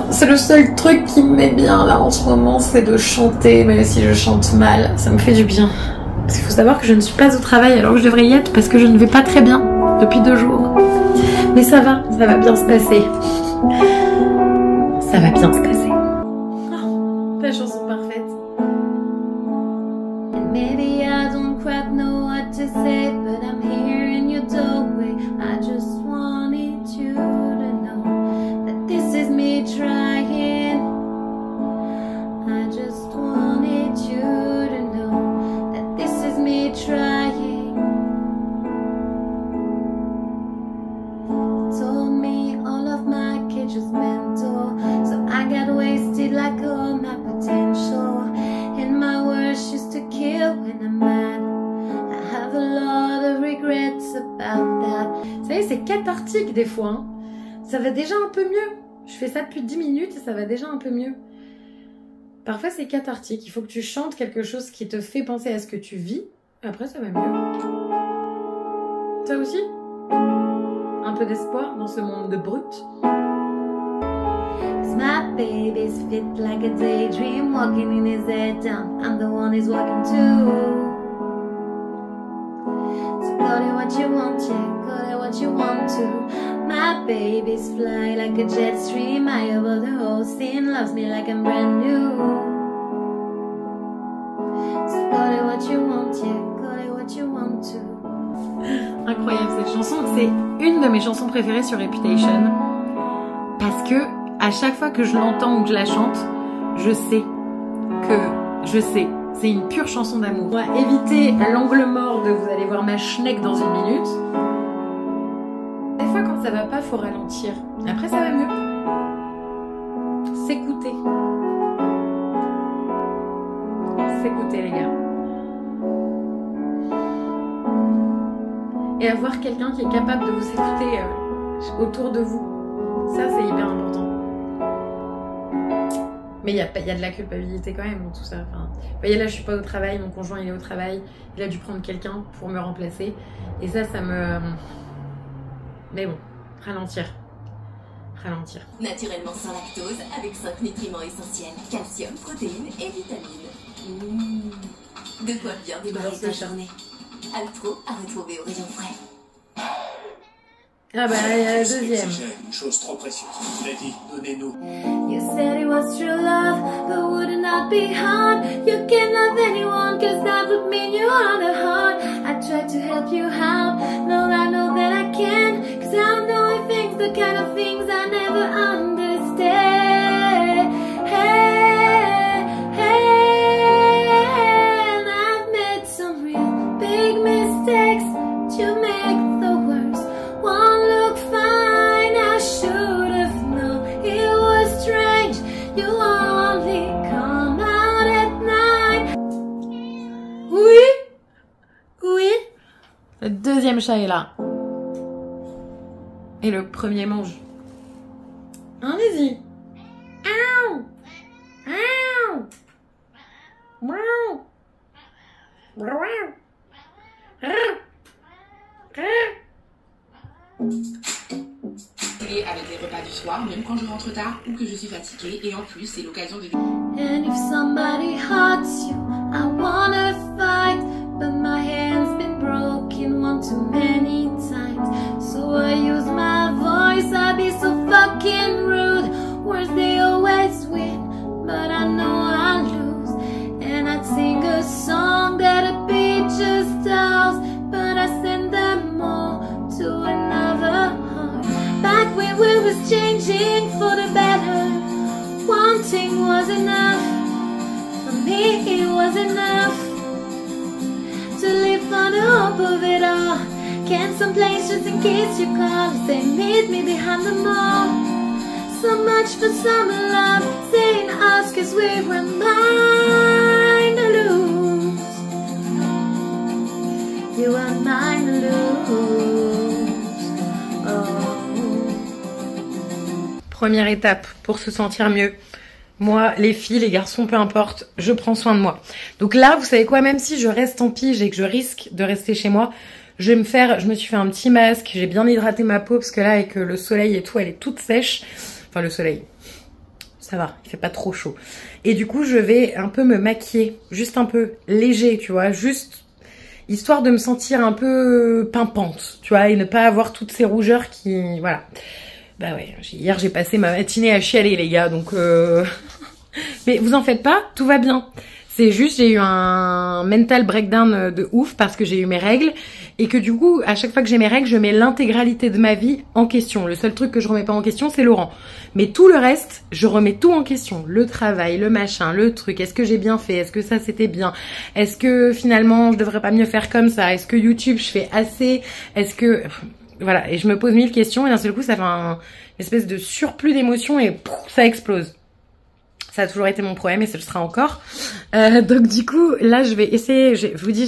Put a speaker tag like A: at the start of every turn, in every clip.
A: C'est le seul truc qui me met bien là en ce moment, c'est de chanter, même si je chante mal, ça me fait du bien. Parce qu'il faut savoir que je ne suis pas au travail alors que je devrais y être parce que je ne vais pas très bien depuis 2 jours. Mais ça va bien se passer. Ça va bien se passer. Oh, la chanson parfaite. And maybe I don't quite know what to say, but I'm here in your doorway. I just wanted you to know that this is me trying. I just wanted you to know that this is me trying. Told me all of my kids just mental, so I got wasted like all my potential. And my words used to kill when I'm mad. I have a lot of regrets about that. Vous savez, c'est cathartique des fois. Hein. Ça va déjà un peu mieux. Je fais ça depuis 10 minutes et ça va déjà un peu mieux. Parfois c'est cathartique. Il faut que tu chantes quelque chose qui te fait penser à ce que tu vis. Après ça va mieux. Toi aussi ? Un peu d'espoir dans ce monde de brut. My baby's fit like a daydream, walking in his head down. I'm the one he's walking to. So call it what you want, yeah, call it what you want to. My baby's fly like a jet stream, high above the whole scene, loves me like I'm brand new. So call it what you want, yeah, call it what you want to. Incroyable cette chanson, c'est une de mes chansons préférées sur Reputation parce que à chaque fois que je l'entends ou que je la chante, je sais, c'est une pure chanson d'amour. On va éviter l'angle mort de vous allez voir ma schneck dans 1 minute. Des fois quand ça va pas, faut ralentir. Après ça va mieux. S'écouter. S'écouter les gars. Et avoir quelqu'un qui est capable de vous écouter autour de vous. Ça c'est hyper important. Mais il y a de la culpabilité quand même dans tout ça. Enfin, vous voyez là je suis pas au travail, mon conjoint il est au travail, il a dû prendre quelqu'un pour me remplacer. Et ça me... Mais bon, ralentir.
B: Naturellement sans lactose, avec 5 nutriments essentiels, calcium, protéines et vitamines. De quoi bien démarrer ta journée. Altro à retrouver au rayon frais.
A: Ah bah il y a la deuxième.
C: Une chose trop précieuse. Il a dit, donnez-nous.
A: You said it was true love, but would it not be hard? You can't love anyone, cause that would mean you are the heart. I tried to help you out, no I know that I can't, cause I know things, the kind of things I never understand. I've made some real big mistakes to make the worst one look fine. I should have known it was strange. You only come out at night. Oui. Le deuxième chat est là. Et le premier mange. Allez-y.
D: Avec les repas du soir, même quand je rentre tard ou que je suis fatiguée, et en plus c'est l'occasion de...
A: And if somebody hurts you, I wanna fight, but my hand's been broken one too many times. So I use my voice, I be so fucking rude. Words they always win, but I know I lose. And I'd sing a song that a beat just does, but I send them all to another heart. Back when we was changing for the better, wanting was enough. For me it was enough to live for the hope of it all. Cancel plans just in case you call. They meet me behind the mall. So much for summer love, saying us cause we were mine to lose. You were mine to lose. Oh. Première étape pour se sentir mieux. Moi, les filles, les garçons, peu importe, je prends soin de moi. Donc là, vous savez quoi, même si je reste en pige et que je risque de rester chez moi, je me suis fait un petit masque, j'ai bien hydraté ma peau parce que là, avec le soleil et tout, elle est toute sèche. Enfin, le soleil.
E: Ça va, il fait pas trop chaud. Et du coup, je vais un peu me maquiller, juste un peu léger, tu vois, juste histoire de me sentir un peu pimpante, tu vois, et ne pas avoir toutes ces rougeurs qui... Voilà. Bah ouais, hier j'ai passé ma matinée à chialer, les gars, donc... Mais vous en faites pas, tout va bien. C'est juste, j'ai eu un mental breakdown de ouf parce que j'ai eu mes règles et que du coup, à chaque fois que j'ai mes règles, je mets l'intégralité de ma vie en question. Le seul truc que je remets pas en question, c'est Laurent. Mais tout le reste, je remets tout en question. Le travail, le machin, le truc. Est-ce que j'ai bien fait? Est-ce que ça c'était bien? Est-ce que finalement, je devrais pas mieux faire comme ça? Est-ce que YouTube, je fais assez? Est-ce que... Voilà, et je me pose 1000 questions et d'un seul coup, ça fait une espèce de surplus d'émotions et ça explose. Ça a toujours été mon problème et ce le sera encore. Donc du coup, là, je vais essayer. Je vous dis,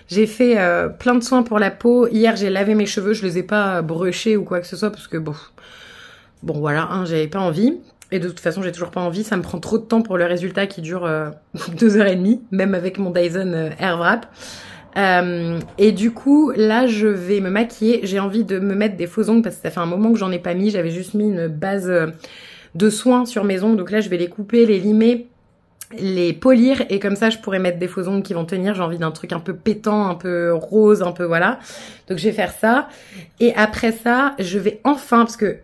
E: j'ai fait plein de soins pour la peau. Hier, j'ai lavé mes cheveux. Je les ai pas brushés ou quoi que ce soit parce que bon voilà, hein, j'avais pas envie. Et de toute façon, j'ai toujours pas envie. Ça me prend trop de temps pour le résultat qui dure 2h30, même avec mon Dyson Airwrap. Et du coup, là, je vais me maquiller. J'ai envie de me mettre des faux ongles parce que ça fait un moment que j'en ai pas mis. J'avais juste mis une base... de soins sur mes ongles, donc là je vais les couper, les limer, les polir et comme ça je pourrais mettre des faux ongles qui vont tenir. J'ai envie d'un truc un peu pétant, un peu rose, un peu voilà, donc je vais faire ça et après ça je vais enfin, parce que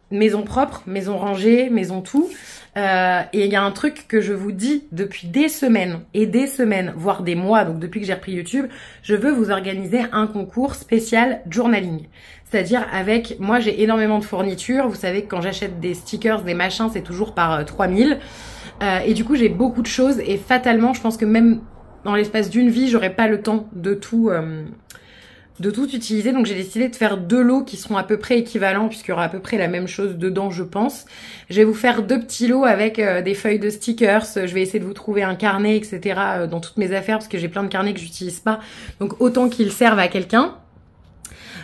E: maison propre, maison rangée, maison tout, et il y a un truc que je vous dis depuis des semaines et des semaines, voire des mois, donc depuis que j'ai repris YouTube, je veux vous organiser un concours spécial journaling. C'est-à-dire avec, moi j'ai énormément de fournitures, vous savez que quand j'achète des stickers, des machins, c'est toujours par 3000. Et du coup j'ai beaucoup de choses et fatalement je pense que même dans l'espace d'une vie, j'aurai pas le temps de tout utiliser. Donc j'ai décidé de faire 2 lots qui seront à peu près équivalents puisqu'il y aura à peu près la même chose dedans je pense. Je vais vous faire 2 petits lots avec des feuilles de stickers. Je vais essayer de vous trouver un carnet etc. Dans toutes mes affaires parce que j'ai plein de carnets que j'utilise pas. Donc autant qu'ils servent à quelqu'un.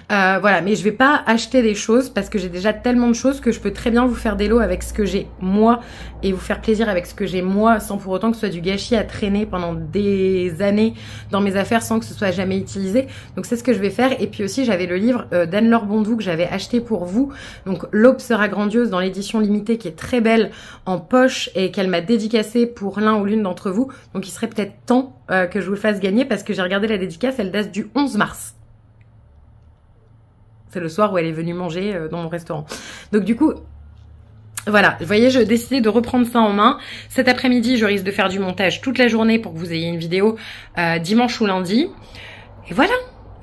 E: Voilà, mais je vais pas acheter des choses parce que j'ai déjà tellement de choses que je peux très bien vous faire des lots avec ce que j'ai moi et vous faire plaisir avec ce que j'ai moi sans pour autant que ce soit du gâchis à traîner pendant des années dans mes affaires sans que ce soit jamais utilisé. Donc c'est ce que je vais faire. Et puis aussi j'avais le livre d'Anne-Laure Bondou que j'avais acheté pour vous. Donc L'aube sera grandiose dans l'édition limitée qui est très belle en poche et qu'elle m'a dédicacée pour l'un ou l'une d'entre vous. Donc il serait peut-être temps que je vous le fasse gagner parce que j'ai regardé la dédicace, elle date du 11 mars. C'est le soir où elle est venue manger dans mon restaurant. Donc du coup, voilà. Vous voyez, j'ai décidé de reprendre ça en main. Cet après-midi, je risque de faire du montage toute la journée pour que vous ayez une vidéo dimanche ou lundi. Et voilà,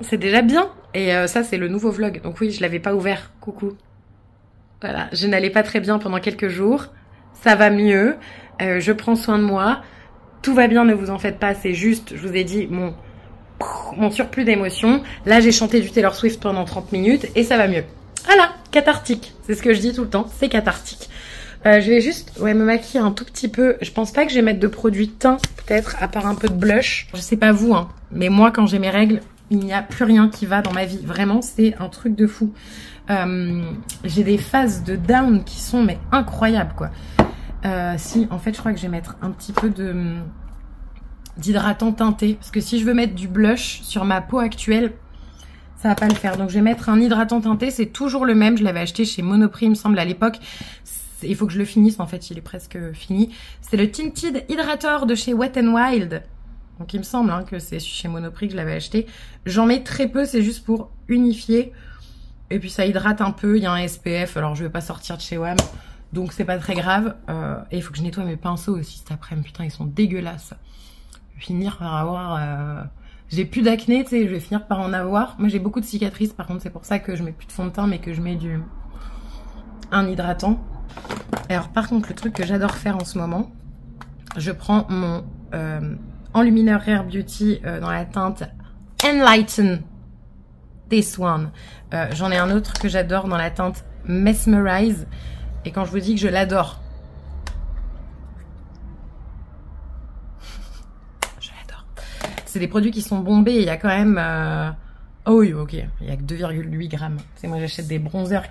E: c'est déjà bien. Et ça, c'est le nouveau vlog. Donc oui, je l'avais pas ouvert. Coucou. Voilà, je n'allais pas très bien pendant quelques jours. Ça va mieux. Je prends soin de moi. Tout va bien, ne vous en faites pas. C'est juste, je vous ai dit, mon surplus d'émotions. Là, j'ai chanté du Taylor Swift pendant 30 minutes et ça va mieux. Voilà, cathartique. C'est ce que je dis tout le temps, c'est cathartique. Je vais juste me maquiller un tout petit peu. Je pense pas que je vais mettre de produit teint, peut-être, à part un peu de blush. Je sais pas vous, hein, mais moi, quand j'ai mes règles, il n'y a plus rien qui va dans ma vie. Vraiment, c'est un truc de fou. J'ai des phases de down qui sont mais incroyables, quoi. Si, en fait, je crois que je vais mettre un petit peu d'hydratant teinté parce que si je veux mettre du blush sur ma peau actuelle ça va pas le faire, donc je vais mettre un hydratant teinté. C'est toujours le même, je l'avais acheté chez Monoprix il me semble à l'époque. Il faut que je le finisse, en fait il est presque fini. C'est le Tinted Hydrator de chez Wet n Wild, donc il me semble que c'est chez Monoprix que je l'avais acheté. J'en mets très peu, c'est juste pour unifier et puis ça hydrate un peu. Il y a un SPF, alors je vais pas sortir de chez WAM donc c'est pas très grave. Et il faut que je nettoie mes pinceaux aussi cet après-midi, putain ils sont dégueulasses. Finir par avoir... J'ai plus d'acné, tu sais, je vais finir par en avoir. Moi, j'ai beaucoup de cicatrices, par contre, c'est pour ça que je mets plus de fond de teint, mais que je mets un hydratant. Alors, par contre, le truc que j'adore faire en ce moment, je prends mon enlumineur Rare Beauty dans la teinte Enlighten. This one. J'en ai un autre que j'adore dans la teinte Mesmerize. Et quand je vous dis que je l'adore, c'est des produits qui sont bombés. Il y a quand même... Oh oui, ok. Il y a que 2,8 grammes. C'est moi, j'achète des bronzers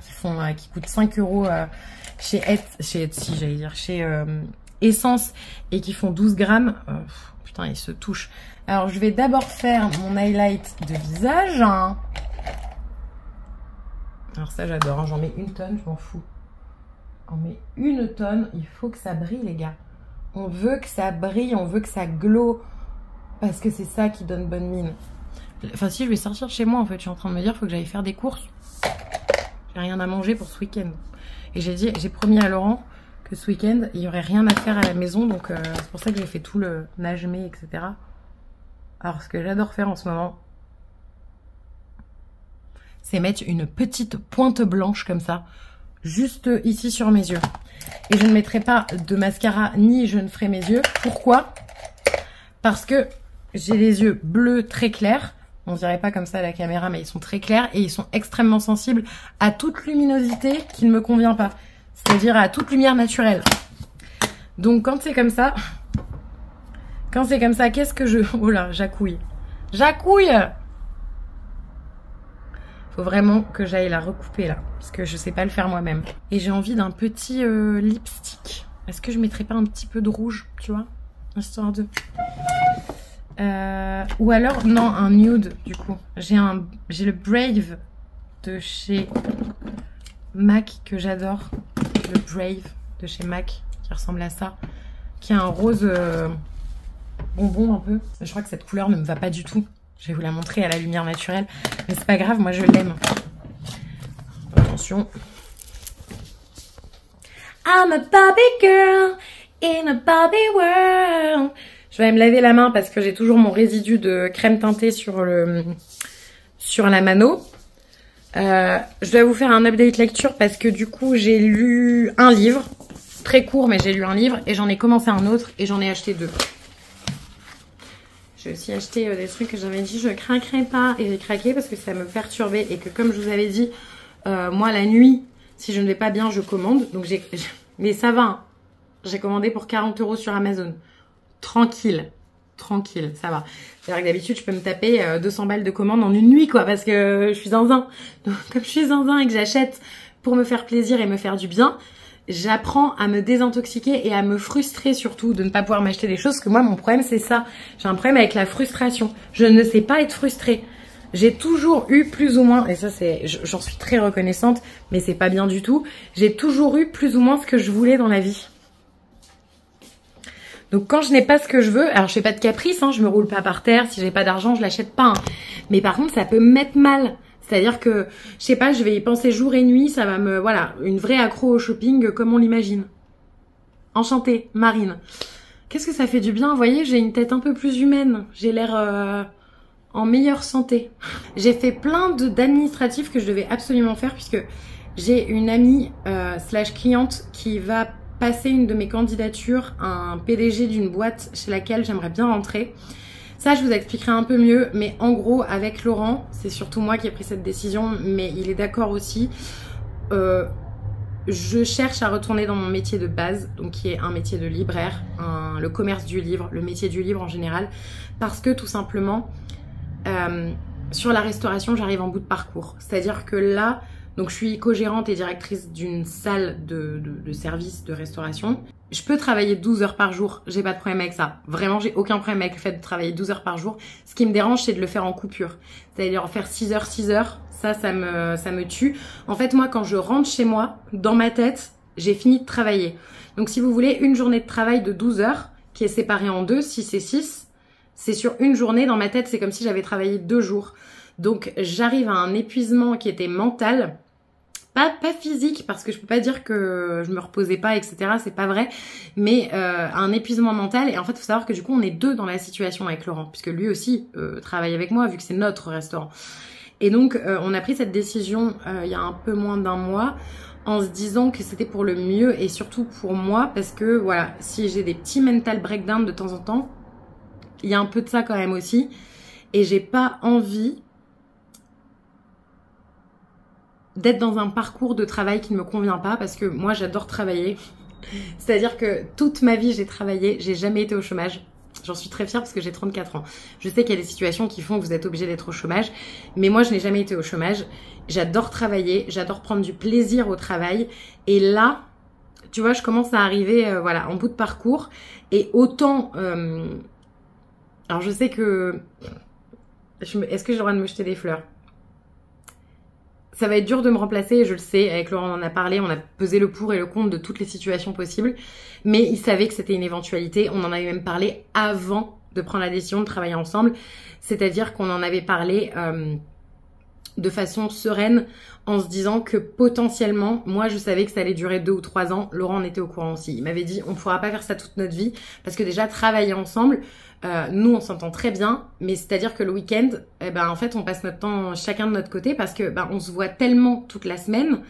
E: qui coûtent 5 € chez Etsy, j'allais dire, chez Essence, et qui font 12 grammes. Putain, ils se touchent. Alors, je vais d'abord faire mon highlight de visage. Alors ça, j'adore. J'en mets une tonne, je m'en fous. On met 1 tonne. Il faut que ça brille, les gars. On veut que ça brille, on veut que ça glow. Parce que c'est ça qui donne bonne mine. Enfin, si, je vais sortir chez moi, en fait. Je suis en train de me dire, il faut que j'aille faire des courses. J'ai rien à manger pour ce week-end. Et j'ai promis à Laurent que ce week-end, il n'y aurait rien à faire à la maison. Donc, c'est pour ça que j'ai fait tout le nage-mé, etc. Alors, ce que j'adore faire en ce moment, c'est mettre une petite pointe blanche comme ça, juste ici sur mes yeux. Et je ne mettrai pas de mascara, ni je ne ferai mes yeux. Pourquoi? Parce que j'ai les yeux bleus très clairs. On dirait pas comme ça à la caméra, mais ils sont très clairs et ils sont extrêmement sensibles à toute luminosité qui ne me convient pas. C'est-à-dire à toute lumière naturelle. Donc quand c'est comme ça, qu'est-ce que je... Oh là, j'accouille. J'accouille! Faut vraiment que j'aille la recouper là, parce que je sais pas le faire moi-même. Et j'ai envie d'un petit lipstick. Est-ce que je mettrais pas un petit peu de rouge, tu vois? Histoire de... ou alors, non, un nude, du coup. J'ai le Brave de chez MAC que j'adore. Le Brave de chez MAC, qui ressemble à ça. Qui a un rose bonbon un peu. Je crois que cette couleur ne me va pas du tout. Je vais vous la montrer à la lumière naturelle. Mais c'est pas grave, moi je l'aime. Attention. I'm a Barbie girl in a Barbie world. Je vais me laver la main parce que j'ai toujours mon résidu de crème teintée sur la mano. Je dois vous faire un update lecture parce que du coup j'ai lu un livre. Très court, mais j'ai lu un livre et j'en ai commencé un autre et j'en ai acheté 2. J'ai aussi acheté des trucs que j'avais dit je craquerai pas et j'ai craqué parce que ça me perturbait et que comme je vous avais dit, moi la nuit, si je ne vais pas bien, je commande. Donc mais ça va, hein. J'ai commandé pour 40 € sur Amazon. Tranquille, ça va. C'est-à-dire que d'habitude, je peux me taper 200 balles de commande en une nuit, quoi, parce que je suis zinzin. Donc comme je suis zinzin et que j'achète pour me faire plaisir et me faire du bien, j'apprends à me désintoxiquer et à me frustrer surtout de ne pas pouvoir m'acheter des choses. Parce que moi, mon problème, c'est ça. J'ai un problème avec la frustration. Je ne sais pas être frustrée. J'ai toujours eu plus ou moins, et ça c'est, j'en suis très reconnaissante, mais c'est pas bien du tout. J'ai toujours eu plus ou moins ce que je voulais dans la vie. Donc quand je n'ai pas ce que je veux, alors je fais pas de caprice, hein, je me roule pas par terre. Si j'ai pas d'argent, je l'achète pas. Hein. Mais par contre, ça peut me mettre mal. C'est-à-dire que, je sais pas, je vais y penser jour et nuit, ça va me... Voilà, une vraie accro au shopping comme on l'imagine. Enchantée, Marine. Qu'est-ce que ça fait du bien, vous voyez, j'ai une tête un peu plus humaine. J'ai l'air en meilleure santé. J'ai fait plein d'administratifs que je devais absolument faire puisque j'ai une amie / cliente qui va passer une de mes candidatures à un PDG d'une boîte chez laquelle j'aimerais bien rentrer. Ça, je vous expliquerai un peu mieux, mais en gros, avec Laurent, c'est surtout moi qui ai pris cette décision, mais il est d'accord aussi. Je cherche à retourner dans mon métier de base, donc qui est un métier de libraire, le commerce du livre, le métier du livre en général, parce que tout simplement, sur la restauration, j'arrive en bout de parcours. C'est-à-dire que là, donc je suis co-gérante et directrice d'une salle de service de restauration. Je peux travailler 12 heures par jour, j'ai pas de problème avec ça. Vraiment, j'ai aucun problème avec le fait de travailler 12 heures par jour. Ce qui me dérange, c'est de le faire en coupure. C'est-à-dire faire 6 heures, ça me tue. En fait, moi, quand je rentre chez moi, dans ma tête, j'ai fini de travailler. Donc si vous voulez, une journée de travail de 12 heures, qui est séparée en 2, 6 et 6, c'est sur une journée, dans ma tête, c'est comme si j'avais travaillé 2 jours. Donc j'arrive à un épuisement qui était mental, pas physique, parce que je peux pas dire que je me reposais pas, etc. C'est pas vrai, mais un épuisement mental. Et en fait, il faut savoir que du coup, on est 2 dans la situation avec Laurent, puisque lui aussi travaille avec moi, vu que c'est notre restaurant. Et donc, on a pris cette décision il y a un peu moins d'1 mois, en se disant que c'était pour le mieux et surtout pour moi, parce que voilà, si j'ai des petits mental breakdowns de temps en temps, il y a un peu de ça quand même aussi, et j'ai pas envie d'être dans un parcours de travail qui ne me convient pas, parce que moi j'adore travailler. C'est-à-dire que toute ma vie j'ai travaillé, j'ai jamais été au chômage. J'en suis très fière parce que j'ai 34 ans. Je sais qu'il y a des situations qui font que vous êtes obligé d'être au chômage, mais moi je n'ai jamais été au chômage. J'adore travailler, j'adore prendre du plaisir au travail, et là, tu vois, je commence à arriver voilà, en bout de parcours, et autant... alors je sais que... Est-ce que j'ai le droit de me jeter des fleurs ? ça va être dur de me remplacer, je le sais, avec Laurent on en a parlé, on a pesé le pour et le contre de toutes les situations possibles, mais il savait que c'était une éventualité, on en avait même parlé avant de prendre la décision de travailler ensemble, c'est-à-dire qu'on en avait parlé de façon sereine en se disant que potentiellement, moi je savais que ça allait durer 2 ou 3 ans, Laurent en était au courant aussi, il m'avait dit on ne pourra pas faire ça toute notre vie, parce que déjà travailler ensemble, nous on s'entend très bien, mais c'est-à-dire que le week-end, en fait on passe notre temps chacun de notre côté parce que on se voit tellement toute la semaine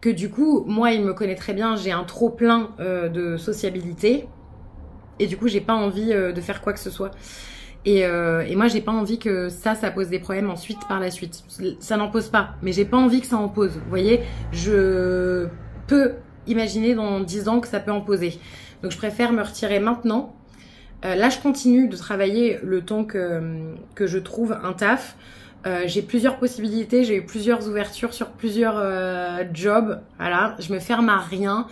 E: que du coup moi il me connaît très bien, j'ai un trop plein de sociabilité et du coup j'ai pas envie de faire quoi que ce soit et moi j'ai pas envie que ça pose des problèmes ensuite par la suite, ça n'en pose pas mais j'ai pas envie que ça en pose, vous voyez, je peux imaginer dans 10 ans que ça peut en poser, donc je préfère me retirer maintenant. Là, je continue de travailler le temps que je trouve un taf. J'ai plusieurs possibilités, j'ai eu plusieurs ouvertures sur plusieurs jobs. Voilà, je me ferme à rien.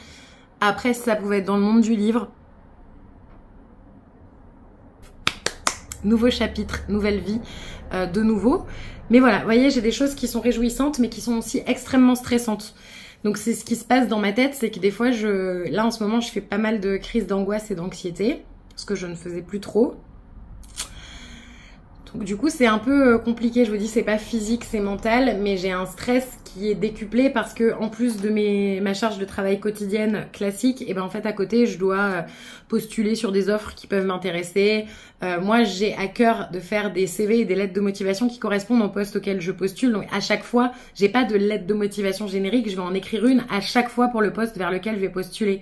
E: Après, ça pouvait être dans le monde du livre. Nouveau chapitre, nouvelle vie, de nouveau. Mais voilà, vous voyez, j'ai des choses qui sont réjouissantes, mais qui sont aussi extrêmement stressantes. Donc c'est ce qui se passe dans ma tête, c'est que des fois, là en ce moment, je fais pas mal de crises d'angoisse et d'anxiété. Ce que je ne faisais plus trop. Donc du coup c'est un peu compliqué, je vous dis c'est pas physique, c'est mental, mais j'ai un stress qui est décuplé parce que en plus de ma charge de travail quotidienne classique, et en fait à côté je dois postuler sur des offres qui peuvent m'intéresser. Moi j'ai à cœur de faire des CV et des lettres de motivation qui correspondent au poste auquel je postule, donc à chaque fois j'ai pas de lettre de motivation générique, je vais en écrire une à chaque fois pour le poste vers lequel je vais postuler.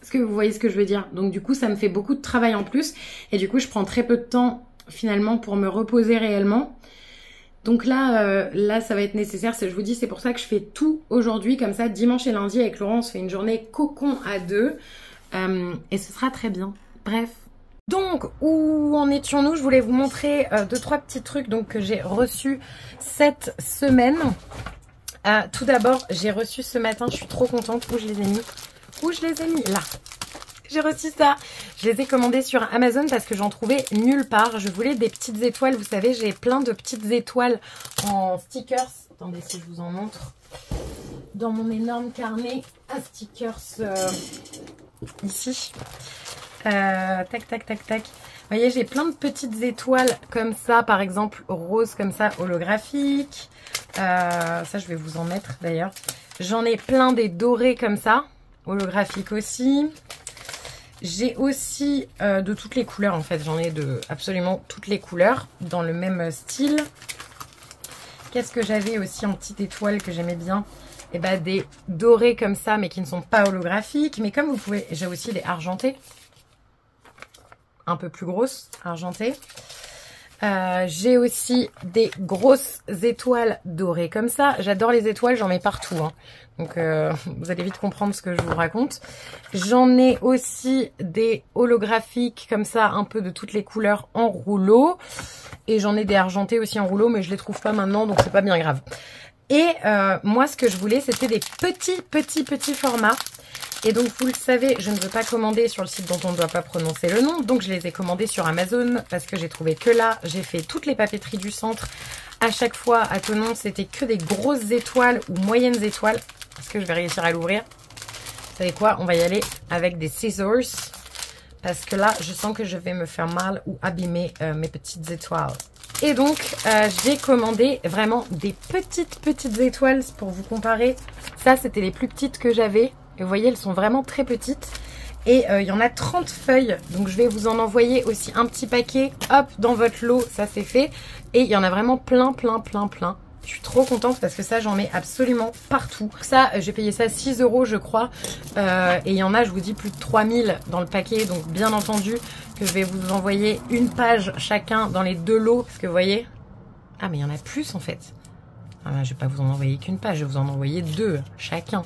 E: Est-ce que vous voyez ce que je veux dire? Donc du coup, ça me fait beaucoup de travail en plus. Et du coup, je prends très peu de temps finalement pour me reposer réellement. Donc là, ça va être nécessaire. Je vous dis, c'est pour ça que je fais tout aujourd'hui. Comme ça, dimanche et lundi, avec Laurent, on se fait une journée cocon à 2. Et ce sera très bien. Bref. Donc, où en étions-nous? Je voulais vous montrer 2-3 petits trucs donc, que j'ai reçus cette semaine. Tout d'abord, j'ai reçu ce matin, je suis trop contente. Où je les ai mis? Où je les ai mis? Là. J'ai reçu ça. Je les ai commandés sur Amazon parce que j'en trouvais nulle part. Je voulais des petites étoiles. Vous savez, j'ai plein de petites étoiles en stickers. Attendez si je vous en montre. Dans mon énorme carnet à stickers ici. Tac, tac, tac, tac. Vous voyez, j'ai plein de petites étoiles comme ça, par exemple, rose comme ça, holographique. Ça, je vais vous en mettre d'ailleurs. J'en ai plein des dorés comme ça. Holographique aussi. J'ai aussi de toutes les couleurs en fait. J'en ai de absolument toutes les couleurs dans le même style. Qu'est-ce que j'avais aussi en petite étoile que j'aimais bien? Des dorés comme ça mais qui ne sont pas holographiques. Mais comme vous pouvez, j'ai aussi des argentés. Un peu plus grosses, argentées. J'ai aussi des grosses étoiles dorées comme ça. J'adore les étoiles, j'en mets partout. Hein. Donc vous allez vite comprendre ce que je vous raconte. J'en ai aussi des holographiques comme ça, un peu de toutes les couleurs en rouleau. Et j'en ai des argentés aussi en rouleau, mais je les trouve pas maintenant, donc c'est pas bien grave. Et moi, ce que je voulais, c'était des petits formats. Et donc, vous le savez, je ne veux pas commander sur le site dont on ne doit pas prononcer le nom. Donc, je les ai commandés sur Amazon parce que j'ai trouvé que là, j'ai fait toutes les papeteries du centre. À chaque fois, à Thonon, c'était que des grosses étoiles ou moyennes étoiles. Est-ce que je vais réussir à l'ouvrir? Vous savez quoi? On va y aller avec des scissors. Parce que là, je sens que je vais me faire mal ou abîmer mes petites étoiles. Et donc, j'ai commandé vraiment des petites étoiles pour vous comparer. Ça, c'était les plus petites que j'avais. Et vous voyez, elles sont vraiment très petites. Et il y en a 30 feuilles. Donc, je vais vous en envoyer aussi un petit paquet. Hop, dans votre lot, ça c'est fait. Et il y en a vraiment plein. Je suis trop contente parce que ça, j'en mets absolument partout. Ça, j'ai payé ça 6 € je crois. Et il y en a, je vous dis, plus de 3000 dans le paquet. Donc, bien entendu, que je vais vous envoyer une page chacun dans les 2 lots. Parce que vous voyez... Ah, mais il y en a plus en fait. Ah, ben, je vais pas vous en envoyer qu'une page, je vais vous en envoyer 2 chacun.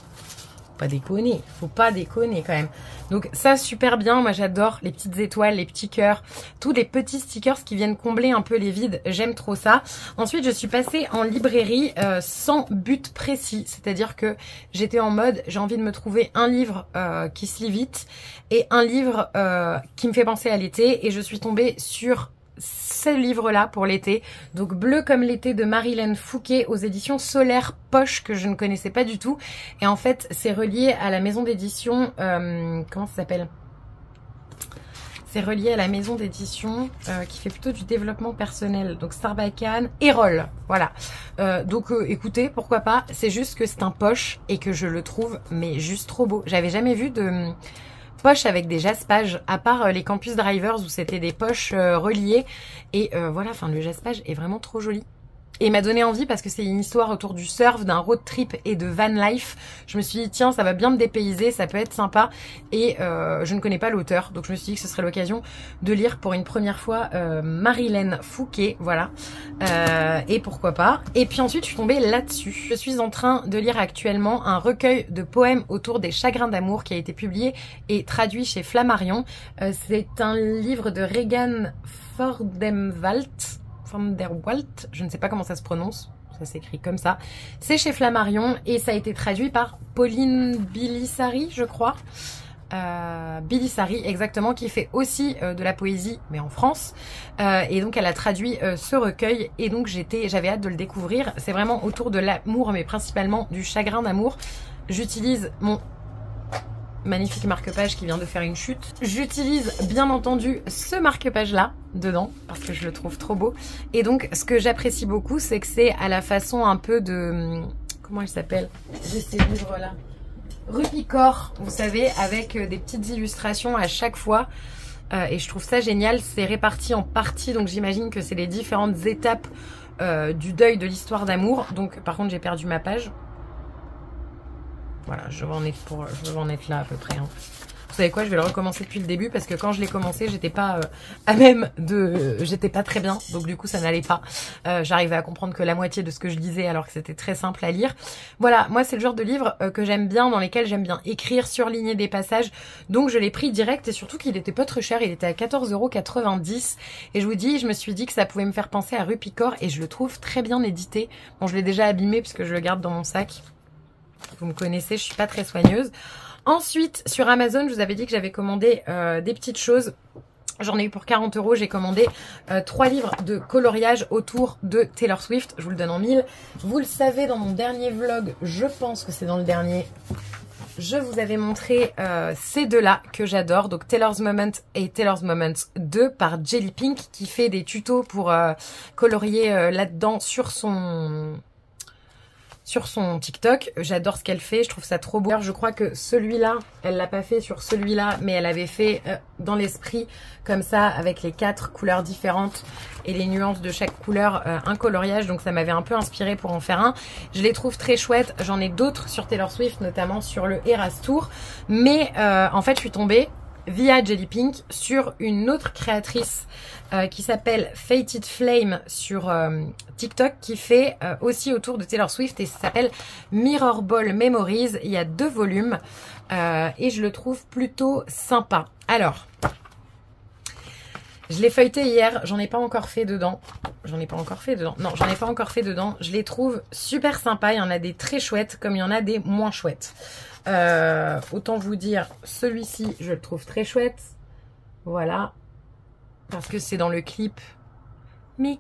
E: Faut pas déconner quand même. Donc ça, super bien. Moi, j'adore les petites étoiles, les petits cœurs, tous les petits stickers qui viennent combler un peu les vides. J'aime trop ça. Ensuite, je suis passée en librairie sans but précis. C'est-à-dire que j'étais en mode, j'ai envie de me trouver un livre qui se lit vite et un livre qui me fait penser à l'été. Et je suis tombée sur ce livre-là pour l'été. Donc Bleu comme l'été de Marilène Fouquet aux éditions Solaire Poche, que je ne connaissais pas du tout. Et en fait, c'est relié à la maison d'édition... comment ça s'appelle ? C'est relié à la maison d'édition qui fait plutôt du développement personnel. Donc Sarbacane, Erol, voilà. Donc écoutez, pourquoi pas. C'est juste que c'est un poche et que je le trouve mais juste trop beau. J'avais jamais vu de poche avec des jaspages, à part les Campus Drivers où c'était des poches reliées. Et voilà, enfin le jaspage est vraiment trop joli. Et il m'a donné envie parce que c'est une histoire autour du surf, d'un road trip et de van life. Je me suis dit tiens, ça va bien me dépayser, ça peut être sympa. Et je ne connais pas l'auteur, donc je me suis dit que ce serait l'occasion de lire pour une première fois Marilène Fouquet, voilà. Et pourquoi pas. Et puis ensuite je suis tombée là-dessus. Je suis en train de lire actuellement un recueil de poèmes autour des chagrins d'amour qui a été publié et traduit chez Flammarion. C'est un livre de Regan Forderwalt, je ne sais pas comment ça se prononce, ça s'écrit comme ça. C'est chez Flammarion et ça a été traduit par Pauline Bilissari, je crois. Bilissari, exactement, qui fait aussi de la poésie, mais en France. Et donc elle a traduit ce recueil et donc j'avais hâte de le découvrir. C'est vraiment autour de l'amour, mais principalement du chagrin d'amour. J'utilise mon magnifique marque-page qui vient de faire une chute. J'utilise bien entendu ce marque-page là dedans parce que je le trouve trop beau. Et donc ce que j'apprécie beaucoup, c'est que c'est à la façon un peu de... Comment il s'appelle? J'ai ces livres là. Rupicor, vous savez, avec des petites illustrations à chaque fois. Et je trouve ça génial. C'est réparti en parties, donc j'imagine que c'est les différentes étapes du deuil de l'histoire d'amour. Donc par contre j'ai perdu ma page. Voilà, je vais en être là à peu près. Hein. Vous savez quoi, je vais le recommencer depuis le début parce que quand je l'ai commencé, j'étais pas j'étais pas très bien, donc du coup ça n'allait pas. J'arrivais à comprendre que la moitié de ce que je lisais alors que c'était très simple à lire. Voilà, moi c'est le genre de livre que j'aime bien, dans lesquels j'aime bien écrire, surligner des passages. Donc je l'ai pris direct et surtout qu'il était pas très cher, il était à 14,90 €. Et je vous dis, je me suis dit que ça pouvait me faire penser à Rupicor et je le trouve très bien édité. Bon, je l'ai déjà abîmé puisque je le garde dans mon sac. Vous me connaissez, je suis pas très soigneuse. Ensuite, sur Amazon, je vous avais dit que j'avais commandé des petites choses. J'en ai eu pour 40 €. J'ai commandé 3 livres de coloriage autour de Taylor Swift. Je vous le donne en 1000. Vous le savez, dans mon dernier vlog, je pense que c'est dans le dernier, je vous avais montré ces deux-là que j'adore. Donc Taylor's Moment et Taylor's Moment 2 par Jelly Pink qui fait des tutos pour colorier là-dedans sur son TikTok. J'adore ce qu'elle fait, je trouve ça trop beau. Alors, je crois que celui-là, elle l'a pas fait sur celui-là, mais elle avait fait dans l'esprit, comme ça, avec les 4 couleurs différentes et les nuances de chaque couleur, un coloriage. Donc ça m'avait un peu inspiré pour en faire un. Je les trouve très chouettes. J'en ai d'autres sur Taylor Swift, notamment sur le Eras Tour. Mais en fait, je suis tombée via Jelly Pink sur une autre créatrice qui s'appelle Fated Flame sur TikTok, qui fait aussi autour de Taylor Swift et ça s'appelle Mirror Ball Memories. Il y a 2 volumes et je le trouve plutôt sympa. Alors, je l'ai feuilleté hier, j'en ai pas encore fait dedans. Non, j'en ai pas encore fait dedans. Je les trouve super sympas. Il y en a des très chouettes comme il y en a des moins chouettes. Autant vous dire, celui-ci, je le trouve très chouette. Voilà. Parce que c'est dans le clip. Mais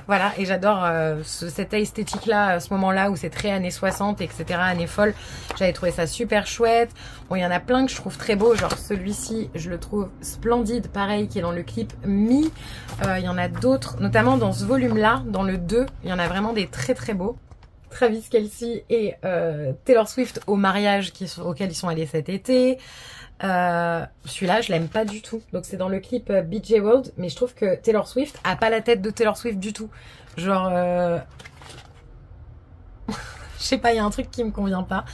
E: voilà, et j'adore cette esthétique-là, à ce moment-là où c'est très années 60, etc., années folles. J'avais trouvé ça super chouette. Bon, il y en a plein que je trouve très beaux, genre celui-ci, je le trouve splendide, pareil, qui est dans le clip Me. Il y en a d'autres, notamment dans ce volume-là, dans le 2, il y en a vraiment des très très beaux. Travis Kelce et Taylor Swift au mariage auquel ils sont allés cet été. Celui-là, je l'aime pas du tout. Donc c'est dans le clip BJ World, mais je trouve que Taylor Swift a pas la tête de Taylor Swift du tout. Genre, je sais pas, il y a un truc qui me convient pas.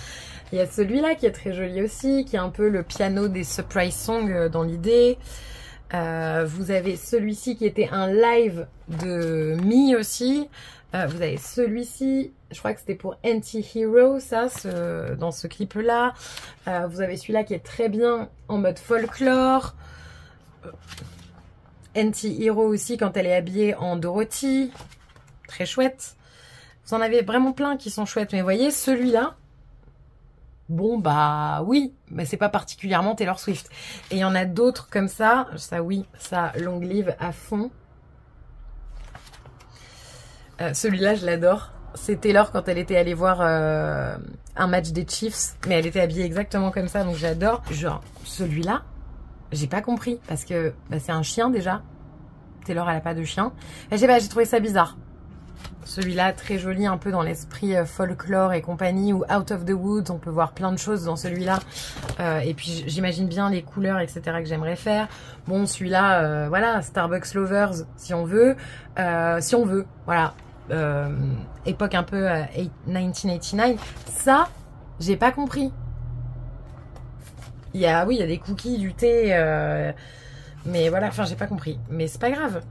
E: Il y a celui-là qui est très joli aussi, qui est un peu le piano des surprise songs dans l'idée. Vous avez celui-ci qui était un live de Me aussi. Vous avez celui-ci, je crois que c'était pour Anti-Hero, ça, dans ce clip-là. Vous avez celui-là qui est très bien en mode folklore. Anti-Hero aussi quand elle est habillée en Dorothy. Très chouette. Vous en avez vraiment plein qui sont chouettes. Mais vous voyez, celui-là, Bon, bah oui, mais c'est pas particulièrement Taylor Swift. Et il y en a d'autres comme ça. Ça, oui, ça, long live à fond. Celui-là, je l'adore. C'est Taylor quand elle était allée voir un match des Chiefs. Mais elle était habillée exactement comme ça, donc j'adore. Genre, celui-là, j'ai pas compris. Parce que bah, c'est un chien déjà. Taylor, elle a pas de chien. Je sais pas, j'ai trouvé ça bizarre. Celui-là, très joli, un peu dans l'esprit folklore et compagnie, ou Out of the Woods, on peut voir plein de choses dans celui-là. Et puis j'imagine bien les couleurs, etc. que j'aimerais faire. Bon, celui-là, voilà, Starbucks Lovers, si on veut. Voilà. Époque un peu 1989. Ça, j'ai pas compris. Oui, il y a des cookies, du thé, mais voilà, enfin, j'ai pas compris. Mais c'est pas grave.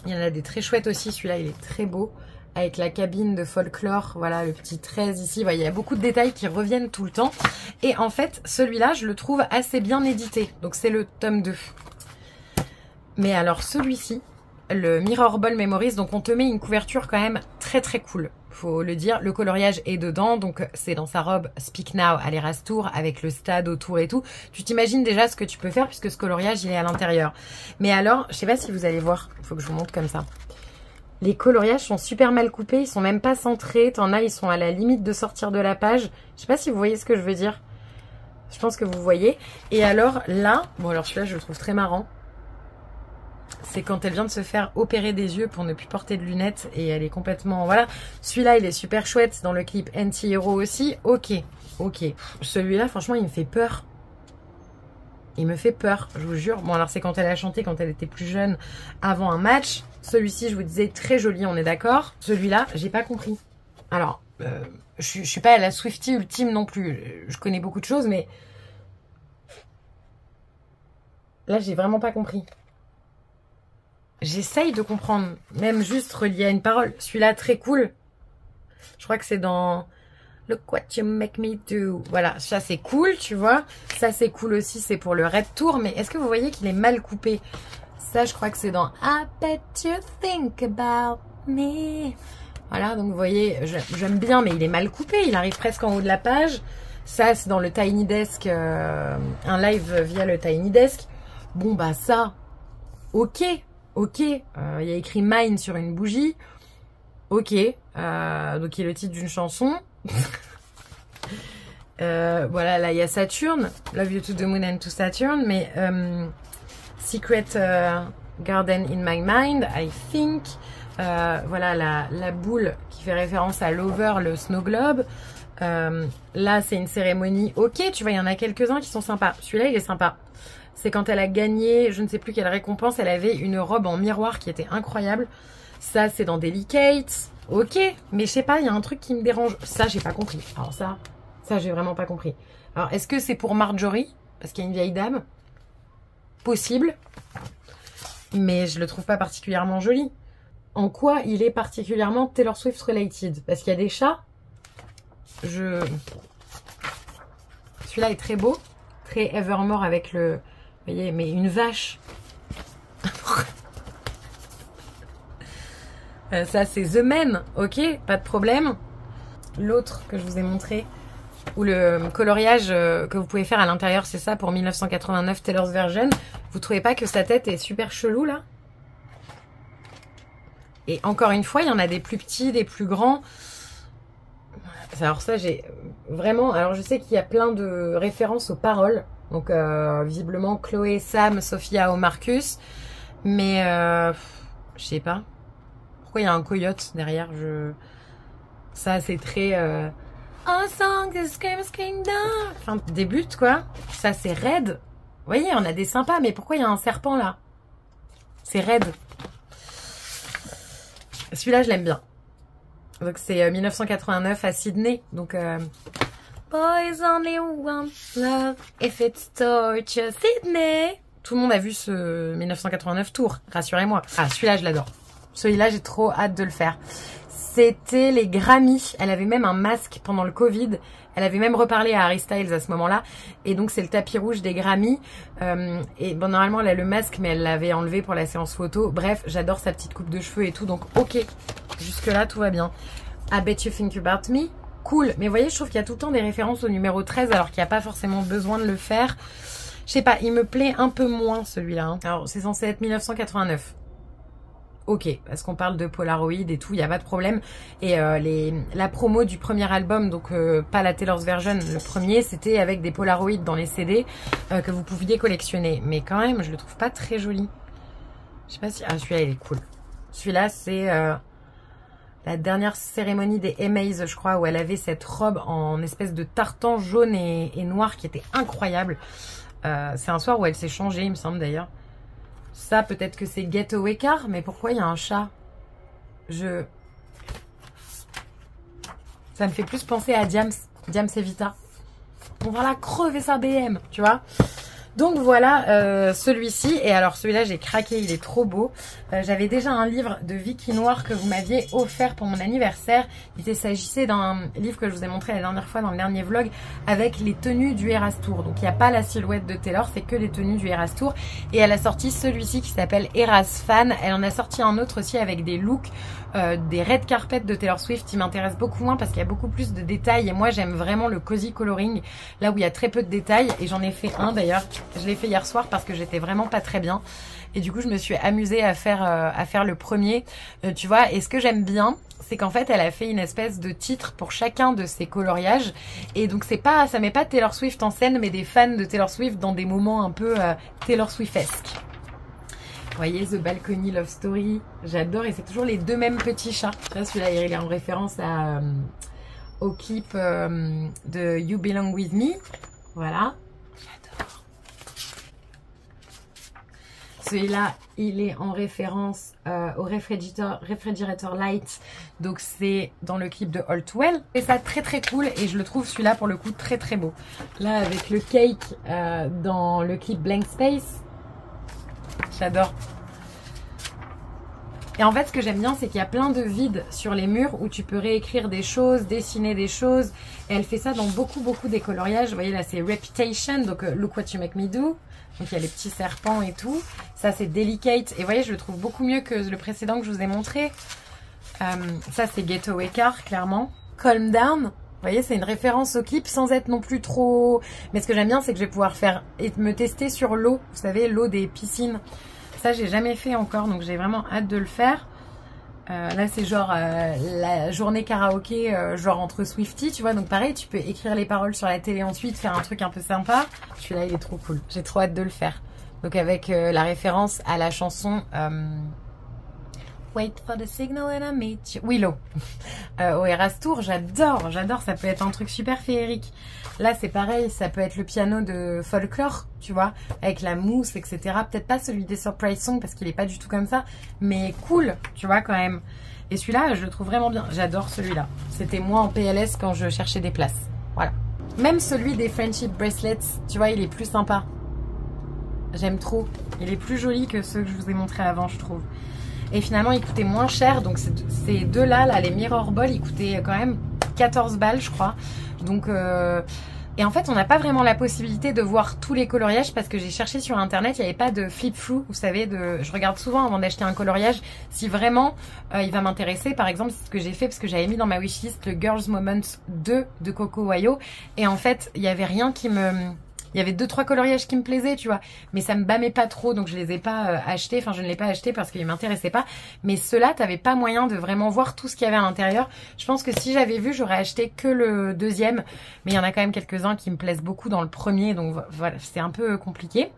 E: Il y en a des très chouettes aussi. Celui-là, il est très beau. Avec la cabine de folklore, voilà, le petit 13 ici. Voilà, il y a beaucoup de détails qui reviennent tout le temps. Et en fait, celui-là, je le trouve assez bien édité. Donc, c'est le tome 2. Mais alors, celui-ci, le Mirror Ball Memories, donc on te met une couverture quand même très très cool. Faut le dire, le coloriage est dedans, donc c'est dans sa robe Speak Now à l'Eras Tour avec le stade autour et tout. Tu t'imagines déjà ce que tu peux faire puisque ce coloriage il est à l'intérieur. Mais alors, je sais pas si vous allez voir, il faut que je vous montre comme ça. Les coloriages sont super mal coupés, ils sont même pas centrés. T'en as, ils sont à la limite de sortir de la page. Je sais pas si vous voyez ce que je veux dire. Je pense que vous voyez. Et alors là, bon alors celui-là je le trouve très marrant. C'est quand elle vient de se faire opérer des yeux pour ne plus porter de lunettes et elle est complètement... Voilà. Celui-là, il est super chouette dans le clip Anti-Hero aussi. Ok. Celui-là, franchement, il me fait peur. Il me fait peur, je vous jure. Bon, alors c'est quand elle a chanté, quand elle était plus jeune, avant un match. Celui-ci, je vous disais, très joli, on est d'accord. Celui-là, j'ai pas compris. Alors, je suis pas la Swiftie ultime non plus. Je connais beaucoup de choses, mais... Là, j'ai vraiment pas compris. J'essaye de comprendre, même juste relié à une parole. Celui-là, très cool. Je crois que c'est dans Look What You Make Me Do. Voilà, ça c'est cool, tu vois. Ça c'est cool aussi, c'est pour le Red Tour. Mais est-ce que vous voyez qu'il est mal coupé? Ça, je crois que c'est dans I Bet You Think About Me. Voilà, donc vous voyez, j'aime bien, mais il est mal coupé. Il arrive presque en haut de la page. Ça, c'est dans le Tiny Desk, un live via le Tiny Desk. Bon, bah ça, ok. Il y a écrit Mine sur une bougie. Ok. Donc il est le titre d'une chanson. Voilà, là il y a Saturn. Love You to the Moon and to Saturn. Mais Secret Garden in My Mind, I think. Voilà la boule qui fait référence à Lover, le Snow Globe. Là c'est une cérémonie. Ok, tu vois, il y en a quelques-uns qui sont sympas. Celui-là il est sympa. C'est quand elle a gagné, je ne sais plus quelle récompense, elle avait une robe en miroir qui était incroyable. Ça, c'est dans Delicate. Ok, mais je sais pas, il y a un truc qui me dérange. Ça, j'ai pas compris. Alors ça j'ai vraiment pas compris. Alors, est-ce que c'est pour Marjorie? Parce qu'il y a une vieille dame? Possible. Mais je le trouve pas particulièrement joli. En quoi il est particulièrement Taylor Swift related? Parce qu'il y a des chats. Celui-là est très beau. Très Evermore avec le... Vous voyez, mais une vache. Ça, c'est The Men. Ok, pas de problème. L'autre que je vous ai montré, où le coloriage que vous pouvez faire à l'intérieur, c'est ça pour 1989 Taylor's Version. Vous trouvez pas que sa tête est super chelou, là? Et encore une fois, il y en a des plus petits, des plus grands. Alors ça, j'ai vraiment... Alors je sais qu'il y a plein de références aux paroles. Donc visiblement Chloé, Sam, Sophia ou Marcus. Mais je sais pas. Pourquoi il y a un coyote derrière? Ça c'est très... Oh, song is screams kingdom. Enfin, débute quoi. Ça c'est raide. Vous voyez, on a des sympas. Mais pourquoi il y a un serpent là? C'est raide. Celui-là je l'aime bien. Donc c'est 1989 à Sydney. Donc Boys only want love if it's torture Sydney. Tout le monde a vu ce 1989 tour, rassurez-moi. Ah, celui-là je l'adore. Celui-là j'ai trop hâte de le faire. C'était les Grammys. Elle avait même un masque pendant le Covid. Elle avait même reparlé à Harry Styles à ce moment-là. Et donc c'est le tapis rouge des Grammys. Et bon, normalement elle a le masque, mais elle l'avait enlevé pour la séance photo. Bref, j'adore sa petite coupe de cheveux et tout. Donc ok, jusque là tout va bien. I Bet You Think About Me. cool. Mais vous voyez, je trouve qu'il y a tout le temps des références au numéro 13 alors qu'il n'y a pas forcément besoin de le faire. Je sais pas, il me plaît un peu moins celui-là. Hein. Alors, c'est censé être 1989. Ok, parce qu'on parle de Polaroid et tout, il n'y a pas de problème. Et la promo du premier album, donc pas la Taylor's version, le premier, c'était avec des Polaroids dans les CD que vous pouviez collectionner. Mais quand même, je le trouve pas très joli. Je sais pas si... Ah, celui-là, il est cool. Celui-là, c'est la dernière cérémonie des Emmys, je crois, où elle avait cette robe en espèce de tartan jaune et noir qui était incroyable. C'est un soir où elle s'est changée, il me semble d'ailleurs. Ça, peut-être que c'est Getaway Car, mais pourquoi il y a un chat? Ça me fait plus penser à Diams Evita. On va la crever sa BM, tu vois. Donc voilà celui-ci. Et alors celui-là, j'ai craqué, il est trop beau. J'avais déjà un livre de Vicky Noir que vous m'aviez offert pour mon anniversaire. Il s'agissait d'un livre que je vous ai montré la dernière fois dans le dernier vlog avec les tenues du Eras Tour. Donc il n'y a pas la silhouette de Taylor, c'est que les tenues du Eras Tour. Et elle a sorti celui-ci qui s'appelle Eras Fan. Elle en a sorti un autre aussi avec des looks, des red carpets de Taylor Swift. Qui m'intéresse beaucoup moins parce qu'il y a beaucoup plus de détails. Et moi j'aime vraiment le cozy coloring, là où il y a très peu de détails. Et j'en ai fait un d'ailleurs. Je l'ai fait hier soir parce que j'étais vraiment pas très bien. Et du coup, je me suis amusée à faire le premier. Tu vois, et ce que j'aime bien, c'est qu'en fait, elle a fait une espèce de titre pour chacun de ses coloriages. Et donc, ça met pas Taylor Swift en scène, mais des fans de Taylor Swift dans des moments un peu Taylor Swift-esque. Vous voyez, The Balcony Love Story. J'adore. Et c'est toujours les deux mêmes petits chats. Là, celui-là, il est en référence au clip de You Belong With Me. Voilà. Celui-là, il est en référence au Refrigerator Light. Donc, c'est dans le clip de All Too Well. Et ça, très très cool. Et je le trouve, celui-là, pour le coup, très très beau. Là, avec le cake dans le clip Blank Space. J'adore. Et en fait, ce que j'aime bien, c'est qu'il y a plein de vides sur les murs où tu peux réécrire des choses, dessiner des choses. Et elle fait ça dans beaucoup des coloriages. Vous voyez, là, c'est Reputation. Donc, Look What You Make Me Do. Donc, il y a les petits serpents et tout. Ça, c'est Delicate. Et vous voyez, je le trouve beaucoup mieux que le précédent que je vous ai montré. Ça, c'est Getaway Car, clairement. Calm Down. Vous voyez, c'est une référence au clip sans être non plus trop... Mais ce que j'aime bien, c'est que je vais pouvoir faire et me tester sur l'eau. Vous savez, l'eau des piscines. Ça, j'ai jamais fait encore, donc j'ai vraiment hâte de le faire. Là, c'est genre la journée karaoké, genre entre Swifties, tu vois. Donc pareil, tu peux écrire les paroles sur la télé ensuite, faire un truc un peu sympa. Celui-là, il est trop cool. J'ai trop hâte de le faire. Donc avec la référence à la chanson Wait for the signal and I meet you. Willow. Au Eras Tour, j'adore. Ça peut être un truc super féerique. Là, c'est pareil, ça peut être le piano de Folklore, tu vois, avec la mousse, etc. Peut-être pas celui des Surprise Songs parce qu'il est pas du tout comme ça, mais cool, tu vois, quand même. Et celui-là, je le trouve vraiment bien. J'adore celui-là. C'était moi en PLS quand je cherchais des places. Voilà. Même celui des Friendship Bracelets, tu vois, il est plus sympa. J'aime trop. Il est plus joli que ceux que je vous ai montrés avant, je trouve. Et finalement, il coûtait moins cher. Donc, ces deux-là, là, les Mirror Ball, ils coûtaient quand même 14 balles, je crois. Donc, et en fait, on n'a pas vraiment la possibilité de voir tous les coloriages parce que j'ai cherché sur Internet, il n'y avait pas de flip-through, vous savez. Je regarde souvent avant d'acheter un coloriage si vraiment il va m'intéresser. Par exemple, c'est ce que j'ai fait parce que j'avais mis dans ma wishlist le Girls Moments 2 de Coco Wayo. Et en fait, il n'y avait rien qui me... Il y avait 2-3 coloriages qui me plaisaient, tu vois. Mais ça me bâmait pas trop, donc je les ai pas achetés. Enfin, je ne l'ai pas acheté parce qu'ils m'intéressaient pas. Mais ceux-là, t'avais pas moyen de vraiment voir tout ce qu'il y avait à l'intérieur. Je pense que si j'avais vu, j'aurais acheté que le deuxième. Mais il y en a quand même quelques-uns qui me plaisent beaucoup dans le premier. Donc voilà, c'est un peu compliqué.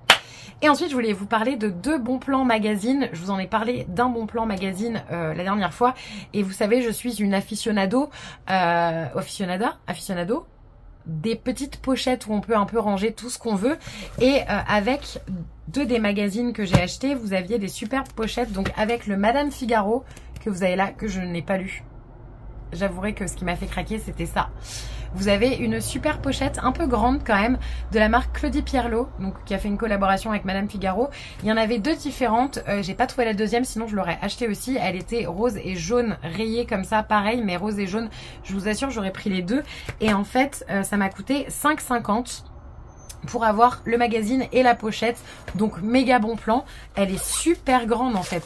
E: Et ensuite, je voulais vous parler de 2 bons plans magazine. Je vous en ai parlé d'un bon plan magazine la dernière fois. Et vous savez, je suis une aficionado des petites pochettes où on peut un peu ranger tout ce qu'on veut. Et avec 2 des magazines que j'ai achetés, vous aviez des superbes pochettes. Donc avec le Madame Figaro que vous avez là, que je n'ai pas lu. J'avouerai que ce qui m'a fait craquer, c'était ça. Vous avez une super pochette, un peu grande quand même, de la marque Claudie Pierlot, donc qui a fait une collaboration avec Madame Figaro. Il y en avait 2 différentes. J'ai pas trouvé la deuxième, sinon je l'aurais acheté aussi. Elle était rose et jaune, rayée comme ça, pareil, mais rose et jaune. Je vous assure, j'aurais pris les 2. Et en fait, ça m'a coûté 5,50 pour avoir le magazine et la pochette. Donc méga bon plan. Elle est super grande en fait.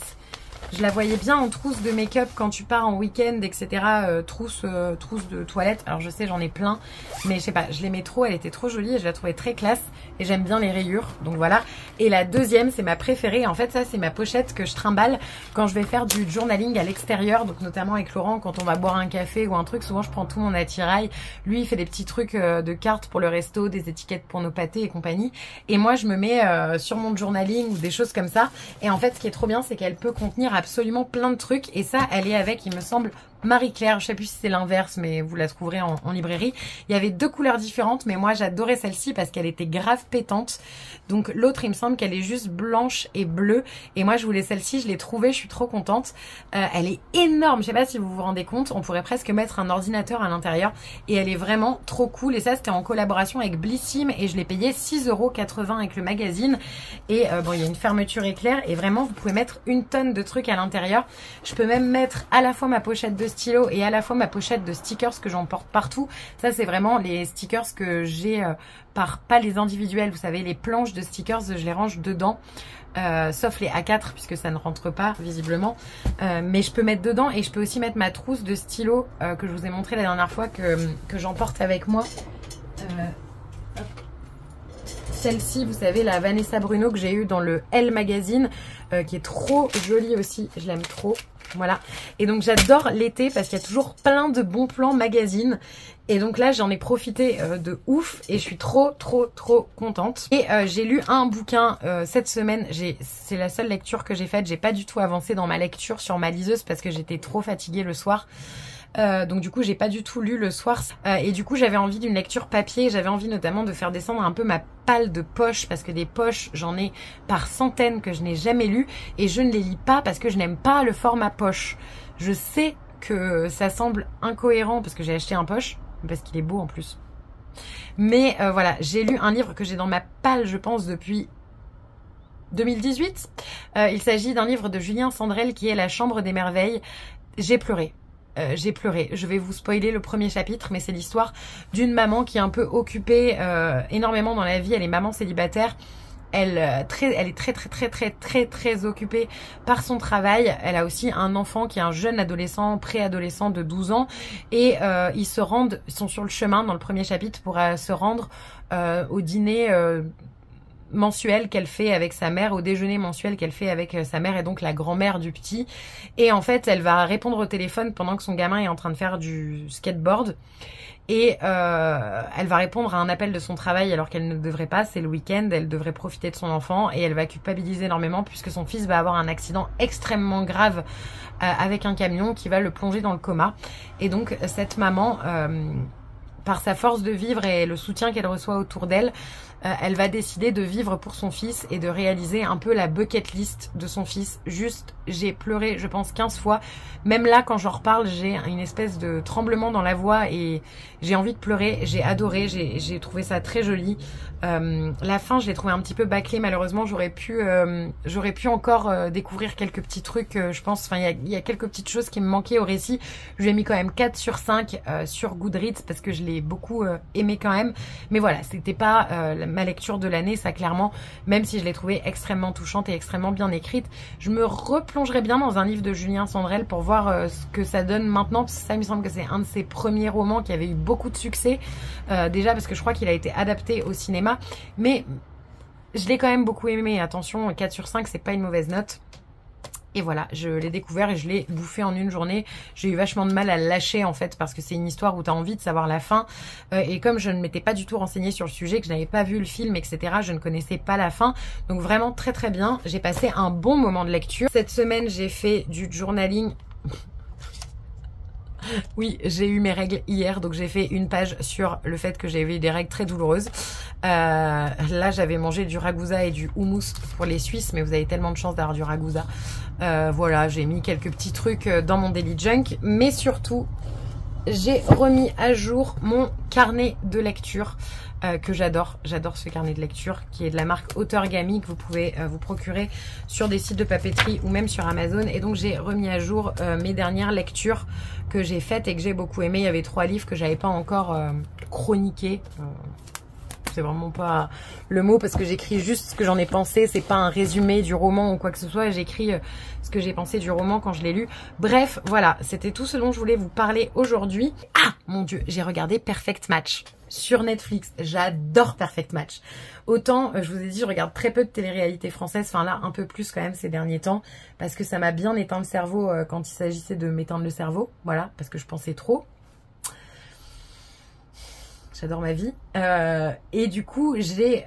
E: Je la voyais bien en trousse de make-up quand tu pars en week-end, etc. Trousse de toilette. Alors je sais, j'en ai plein, mais je sais pas, je l'aimais trop. Elle était trop jolie et je la trouvais très classe. Et j'aime bien les rayures, donc voilà. Et la deuxième, c'est ma préférée. En fait, ça, c'est ma pochette que je trimballe quand je vais faire du journaling à l'extérieur. Donc notamment avec Laurent, quand on va boire un café ou un truc, souvent je prends tout mon attirail. Lui, il fait des petits trucs de cartes pour le resto, des étiquettes pour nos pâtés et compagnie. Et moi, je me mets sur mon journaling ou des choses comme ça. Et en fait, ce qui est trop bien, c'est qu'elle peut contenir absolument plein de trucs. Et ça, elle est avec, il me semble, Marie-Claire, je sais plus si c'est l'inverse, mais vous la trouverez en librairie. Il y avait 2 couleurs différentes, mais moi j'adorais celle-ci parce qu'elle était grave pétante. Donc l'autre, il me semble qu'elle est juste blanche et bleue. Et moi je voulais celle-ci, je l'ai trouvée, je suis trop contente. Elle est énorme, je sais pas si vous vous rendez compte, on pourrait presque mettre un ordinateur à l'intérieur. Et elle est vraiment trop cool. Et ça, c'était en collaboration avec Blissim et je l'ai payé 6,80 € avec le magazine. Et bon, il y a une fermeture éclair et vraiment vous pouvez mettre une tonne de trucs à l'intérieur. Je peux même mettre à la fois ma pochette de stylo et à la fois ma pochette de stickers que j'emporte partout. Ça, c'est vraiment les stickers que j'ai pas les individuels, vous savez, les planches de stickers, je les range dedans. Sauf les A4 puisque ça ne rentre pas visiblement, mais je peux mettre dedans et je peux aussi mettre ma trousse de stylo que je vous ai montré la dernière fois que j'emporte avec moi. Celle-ci, vous savez, la Vanessa Bruno que j'ai eue dans le Elle Magazine, qui est trop jolie aussi, je l'aime trop. Voilà. Et donc j'adore l'été parce qu'il y a toujours plein de bons plans magazines. Et donc là j'en ai profité de ouf et je suis trop contente. Et j'ai lu un bouquin cette semaine. C'est la seule lecture que j'ai faite. J'ai pas du tout avancé dans ma lecture sur ma liseuse parce que j'étais trop fatiguée le soir. Donc du coup j'ai pas du tout lu le soir et du coup j'avais envie d'une lecture papier. J'avais envie notamment de faire descendre un peu ma palle de poche parce que des poches j'en ai par centaines que je n'ai jamais lues et je ne les lis pas parce que je n'aime pas le format poche. Je sais que ça semble incohérent parce que j'ai acheté un poche, parce qu'il est beau en plus, mais voilà, j'ai lu un livre que j'ai dans ma palle je pense depuis 2018. Il s'agit d'un livre de Julien Sandrel qui est La Chambre des Merveilles. J'ai pleuré. J'ai pleuré. Je vais vous spoiler le premier chapitre, mais c'est l'histoire d'une maman qui est un peu occupée énormément dans la vie. Elle est maman célibataire. Elle est très occupée par son travail. Elle a aussi un enfant qui est un jeune adolescent, préadolescent de 12 ans. Et ils sont sur le chemin dans le premier chapitre pour se rendre au dîner mensuel qu'elle fait avec sa mère, au déjeuner mensuel qu'elle fait avec sa mère et donc la grand-mère du petit. Et en fait, elle va répondre au téléphone pendant que son gamin est en train de faire du skateboard. Et elle va répondre à un appel de son travail alors qu'elle ne devrait pas, c'est le week-end, elle devrait profiter de son enfant et elle va culpabiliser énormément puisque son fils va avoir un accident extrêmement grave avec un camion qui va le plonger dans le coma. Et donc cette maman, par sa force de vivre et le soutien qu'elle reçoit autour d'elle, elle va décider de vivre pour son fils et de réaliser un peu la bucket list de son fils. Juste, j'ai pleuré, je pense 15 fois. Même là, quand j'en reparle, j'ai une espèce de tremblement dans la voix et j'ai envie de pleurer. J'ai adoré, j'ai trouvé ça très joli. La fin, je l'ai trouvé un petit peu bâclée, malheureusement. J'aurais pu encore découvrir quelques petits trucs, je pense. Enfin, il y a quelques petites choses qui me manquaient au récit. Je lui ai mis quand même 4 sur 5 sur Goodreads parce que je l'ai beaucoup aimé quand même. Mais voilà, c'était pas ma lecture de l'année, ça clairement, même si je l'ai trouvée extrêmement touchante et extrêmement bien écrite. Je me replongerai bien dans un livre de Julien Sandrel pour voir ce que ça donne maintenant, parce que ça, il me semble que c'est un de ses premiers romans qui avait eu beaucoup de succès, déjà parce que je crois qu'il a été adapté au cinéma, mais je l'ai quand même beaucoup aimé. Attention, 4 sur 5, c'est pas une mauvaise note. Et voilà, je l'ai découvert et je l'ai bouffé en une journée. J'ai eu vachement de mal à le lâcher en fait parce que c'est une histoire où tu as envie de savoir la fin. Et comme je ne m'étais pas du tout renseignée sur le sujet, que je n'avais pas vu le film, etc., je ne connaissais pas la fin. Donc vraiment très très bien. J'ai passé un bon moment de lecture. Cette semaine, j'ai fait du journaling. Oui, j'ai eu mes règles hier, donc j'ai fait une page sur le fait que j'avais eu des règles très douloureuses. Là, j'avais mangé du ragoût et du houmous pour les Suisses, mais vous avez tellement de chance d'avoir du ragoût. Voilà, j'ai mis quelques petits trucs dans mon daily junk, mais surtout, j'ai remis à jour mon carnet de lecture que j'adore. J'adore ce carnet de lecture qui est de la marque Auteurgami que vous pouvez vous procurer sur des sites de papeterie ou même sur Amazon. Et donc j'ai remis à jour mes dernières lectures que j'ai faites et que j'ai beaucoup aimé. Il y avait 3 livres que j'avais pas encore chroniqués. c'est vraiment pas le mot parce que j'écris juste ce que j'en ai pensé, c'est pas un résumé du roman ou quoi que ce soit, j'écris ce que j'ai pensé du roman quand je l'ai lu. Bref, voilà, c'était tout ce dont je voulais vous parler aujourd'hui. Ah, mon Dieu, j'ai regardé Perfect Match sur Netflix. J'adore Perfect Match. Autant, je vous ai dit, je regarde très peu de télé-réalité française, enfin là, un peu plus quand même ces derniers temps, parce que ça m'a bien éteint le cerveau quand il s'agissait de m'éteindre le cerveau, voilà, parce que je pensais trop. J'adore ma vie. Et du coup, j'ai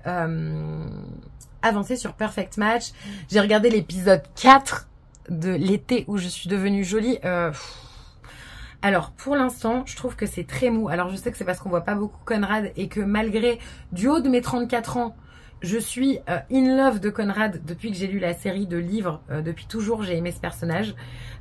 E: avancé sur Perfect Match. J'ai regardé l'épisode 4 de l'été où je suis devenue jolie. Alors, pour l'instant, je trouve que c'est très mou. Alors, je sais que c'est parce qu'on voit pas beaucoup Conrad et que malgré, du haut de mes 34 ans, je suis in love de Conrad depuis que j'ai lu la série de livres. Depuis toujours, j'ai aimé ce personnage.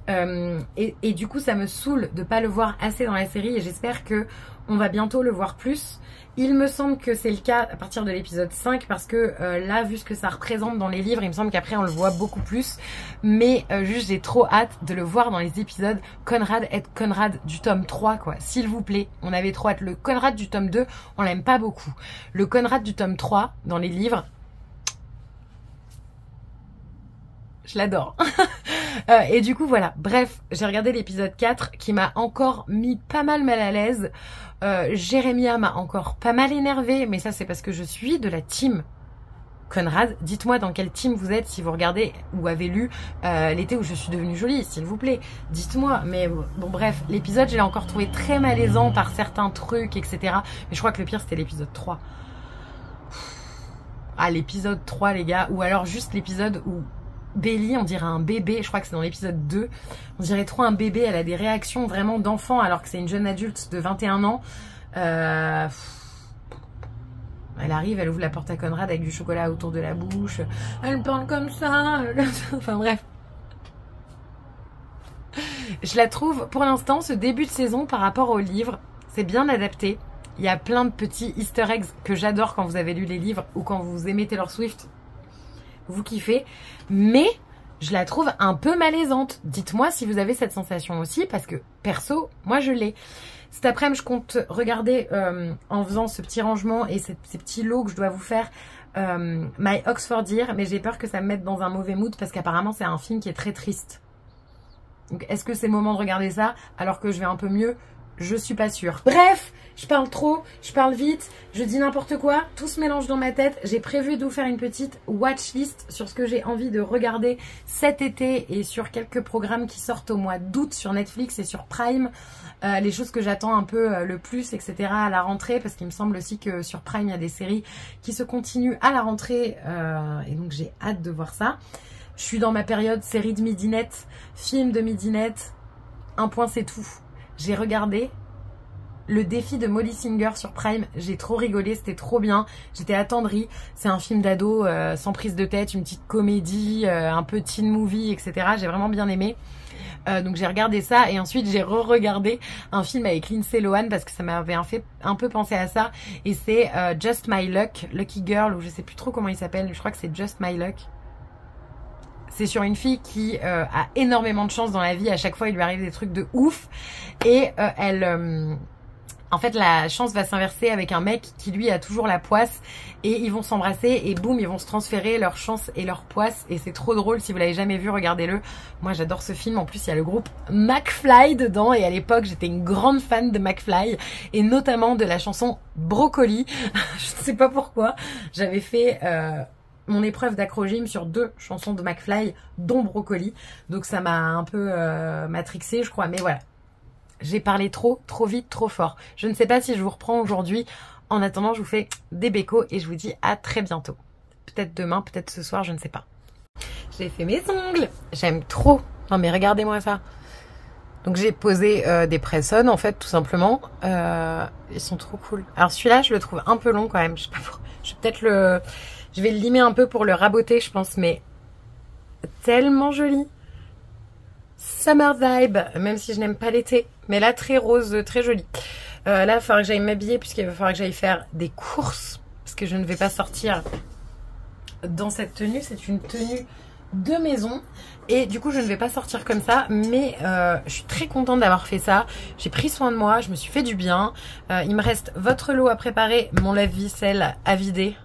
E: Et du coup, ça me saoule de pas le voir assez dans la série et j'espère que on va bientôt le voir plus. Il me semble que c'est le cas à partir de l'épisode 5 parce que là, vu ce que ça représente dans les livres, il me semble qu'après on le voit beaucoup plus. Mais juste, j'ai trop hâte de le voir dans les épisodes. Conrad être Conrad du tome 3, quoi. S'il vous plaît, on avait trop hâte. Le Conrad du tome 2, on l'aime pas beaucoup. Le Conrad du tome 3, dans les livres, je l'adore. Et du coup, voilà. Bref, j'ai regardé l'épisode 4 qui m'a encore mis pas mal à l'aise. Jérémia m'a encore pas mal énervée, mais ça c'est parce que je suis de la team Conrad. Dites-moi dans quelle team vous êtes si vous regardez ou avez lu l'été où je suis devenue jolie, s'il vous plaît. Dites-moi. Mais bon bref, l'épisode je l'ai encore trouvé très malaisant par certains trucs, etc. Mais je crois que le pire c'était l'épisode 3. Ah, l'épisode 3 les gars. Ou alors juste l'épisode où Belly, on dirait un bébé, je crois que c'est dans l'épisode 2, on dirait trop un bébé, elle a des réactions vraiment d'enfant alors que c'est une jeune adulte de 21 ans. Elle arrive, elle ouvre la porte à Conrad avec du chocolat autour de la bouche, elle parle comme ça, enfin bref. Je la trouve, pour l'instant, ce début de saison par rapport au livre, c'est bien adapté. Il y a plein de petits easter eggs que j'adore quand vous avez lu les livres ou quand vous aimez Taylor Swift. Vous kiffez, mais je la trouve un peu malaisante. Dites-moi si vous avez cette sensation aussi, parce que perso, moi je l'ai. Cet après-midi, je compte regarder, en faisant ce petit rangement et ces petits lots que je dois vous faire, My Oxford Year, mais j'ai peur que ça me mette dans un mauvais mood, parce qu'apparemment c'est un film qui est très triste. Donc est-ce que c'est le moment de regarder ça, alors que je vais un peu mieux? Je suis pas sûre. Bref, je parle trop, je parle vite, je dis n'importe quoi, tout se mélange dans ma tête. J'ai prévu de vous faire une petite watchlist sur ce que j'ai envie de regarder cet été et sur quelques programmes qui sortent au mois d'août sur Netflix et sur Prime. Les choses que j'attends un peu le plus, etc. à la rentrée, parce qu'il me semble aussi que sur Prime, il y a des séries qui se continuent à la rentrée et donc j'ai hâte de voir ça. Je suis dans ma période série de midinette, film de midinette, un point c'est tout. J'ai regardé le défi de Molly Singer sur Prime, j'ai trop rigolé, c'était trop bien, j'étais attendrie. C'est un film d'ado sans prise de tête, une petite comédie, un peu teen movie, etc. J'ai vraiment bien aimé. Donc j'ai regardé ça et ensuite j'ai re-regardé un film avec Lindsay Lohan parce que ça m'avait un peu pensé à ça. Et c'est Just My Luck, Lucky Girl, ou je sais plus trop comment il s'appelle, je crois que c'est Just My Luck. C'est sur une fille qui a énormément de chance dans la vie. À chaque fois, il lui arrive des trucs de ouf. Et en fait, la chance va s'inverser avec un mec qui, lui, a toujours la poisse. Et ils vont s'embrasser et boum, ils vont se transférer leur chance et leur poisse. Et c'est trop drôle. Si vous l'avez jamais vu, regardez-le. Moi, j'adore ce film. En plus, il y a le groupe McFly dedans. Et à l'époque, j'étais une grande fan de McFly. Et notamment de la chanson Brocoli. Je ne sais pas pourquoi. J'avais fait... mon épreuve d'acro-gym sur 2 chansons de McFly, dont Brocoli. Donc ça m'a un peu matrixée, je crois. Mais voilà, j'ai parlé trop vite, trop fort. Je ne sais pas si je vous reprends aujourd'hui. En attendant, je vous fais des bécos et je vous dis à très bientôt. Peut-être demain, peut-être ce soir, je ne sais pas. J'ai fait mes ongles. J'aime trop. Non mais regardez-moi ça. Donc j'ai posé des press-on en fait, tout simplement. Ils sont trop cool. Alors celui-là, je le trouve un peu long quand même. Je sais pas pourquoi. Je vais le limer un peu pour le raboter, je pense, mais tellement joli. Summer vibe, même si je n'aime pas l'été. Mais là, très rose, très joli. Là, il va falloir que j'aille m'habiller puisqu'il va falloir que j'aille faire des courses. Parce que je ne vais pas sortir dans cette tenue. C'est une tenue de maison. Et du coup, je ne vais pas sortir comme ça, mais je suis très contente d'avoir fait ça. J'ai pris soin de moi, je me suis fait du bien. Il me reste votre lot à préparer, mon lave-vaisselle à vider,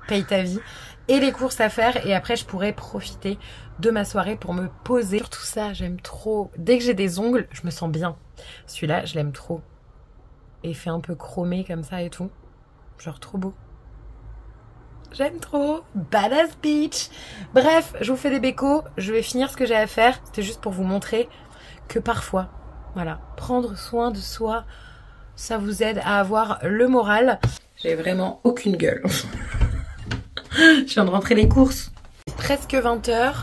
E: paye ta vie, et les courses à faire. Et après, je pourrai profiter de ma soirée pour me poser. Sur tout ça, j'aime trop. Dès que j'ai des ongles, je me sens bien. Celui-là, je l'aime trop. Et fait un peu chromé comme ça et tout. Genre trop beau. J'aime trop. Badass bitch. Bref, je vous fais des bécos. Je vais finir ce que j'ai à faire. C'était juste pour vous montrer que parfois, voilà, prendre soin de soi, ça vous aide à avoir le moral. J'ai vraiment aucune gueule. Je viens de rentrer les courses. Presque 20h.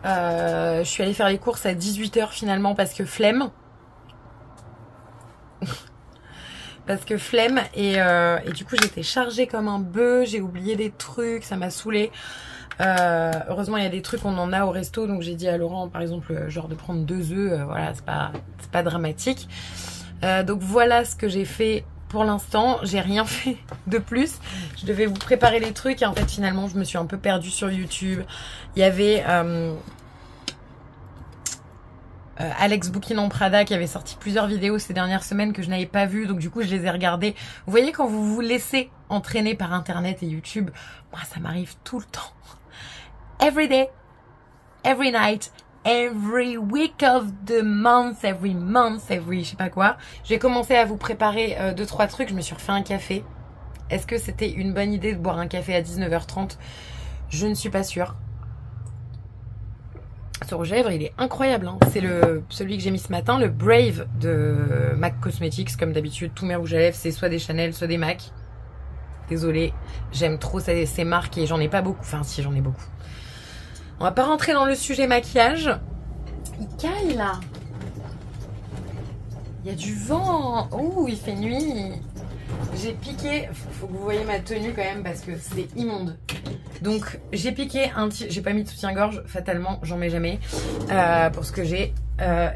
E: Je suis allée faire les courses à 18h finalement parce que flemme. Parce que flemme et du coup j'étais chargée comme un bœuf, j'ai oublié des trucs, ça m'a saoulée. Heureusement il y a des trucs on en a au resto, donc j'ai dit à Laurent par exemple genre de prendre 2 œufs, voilà c'est pas dramatique. Donc voilà ce que j'ai fait pour l'instant, j'ai rien fait de plus. Je devais vous préparer les trucs et en fait finalement je me suis un peu perdue sur YouTube. Il y avait Alex Bouquinon Prada qui avait sorti plusieurs vidéos ces dernières semaines que je n'avais pas vues, donc du coup je les ai regardées. Vous voyez quand vous vous laissez entraîner par internet et YouTube, moi ça m'arrive tout le temps. Every day, every night, every week of the month, every je sais pas quoi. J'ai commencé à vous préparer 2-3 trucs, je me suis refait un café. Est-ce que c'était une bonne idée de boire un café à 19h30? Je ne suis pas sûre. Ce rouge à lèvres, il est incroyable, hein. C'est celui que j'ai mis ce matin, le Brave de MAC Cosmetics. Comme d'habitude, tous mes rouges à lèvres, c'est soit des Chanel, soit des MAC. Désolée, j'aime trop ces marques et j'en ai pas beaucoup. Enfin, si, j'en ai beaucoup. On va pas rentrer dans le sujet maquillage. Il caille, là. Il y a du vent. Ouh, il fait nuit. J'ai piqué, faut que vous voyez ma tenue quand même parce que c'est immonde. Donc j'ai piqué j'ai pas mis de soutien-gorge, fatalement, j'en mets jamais pour ce que j'ai.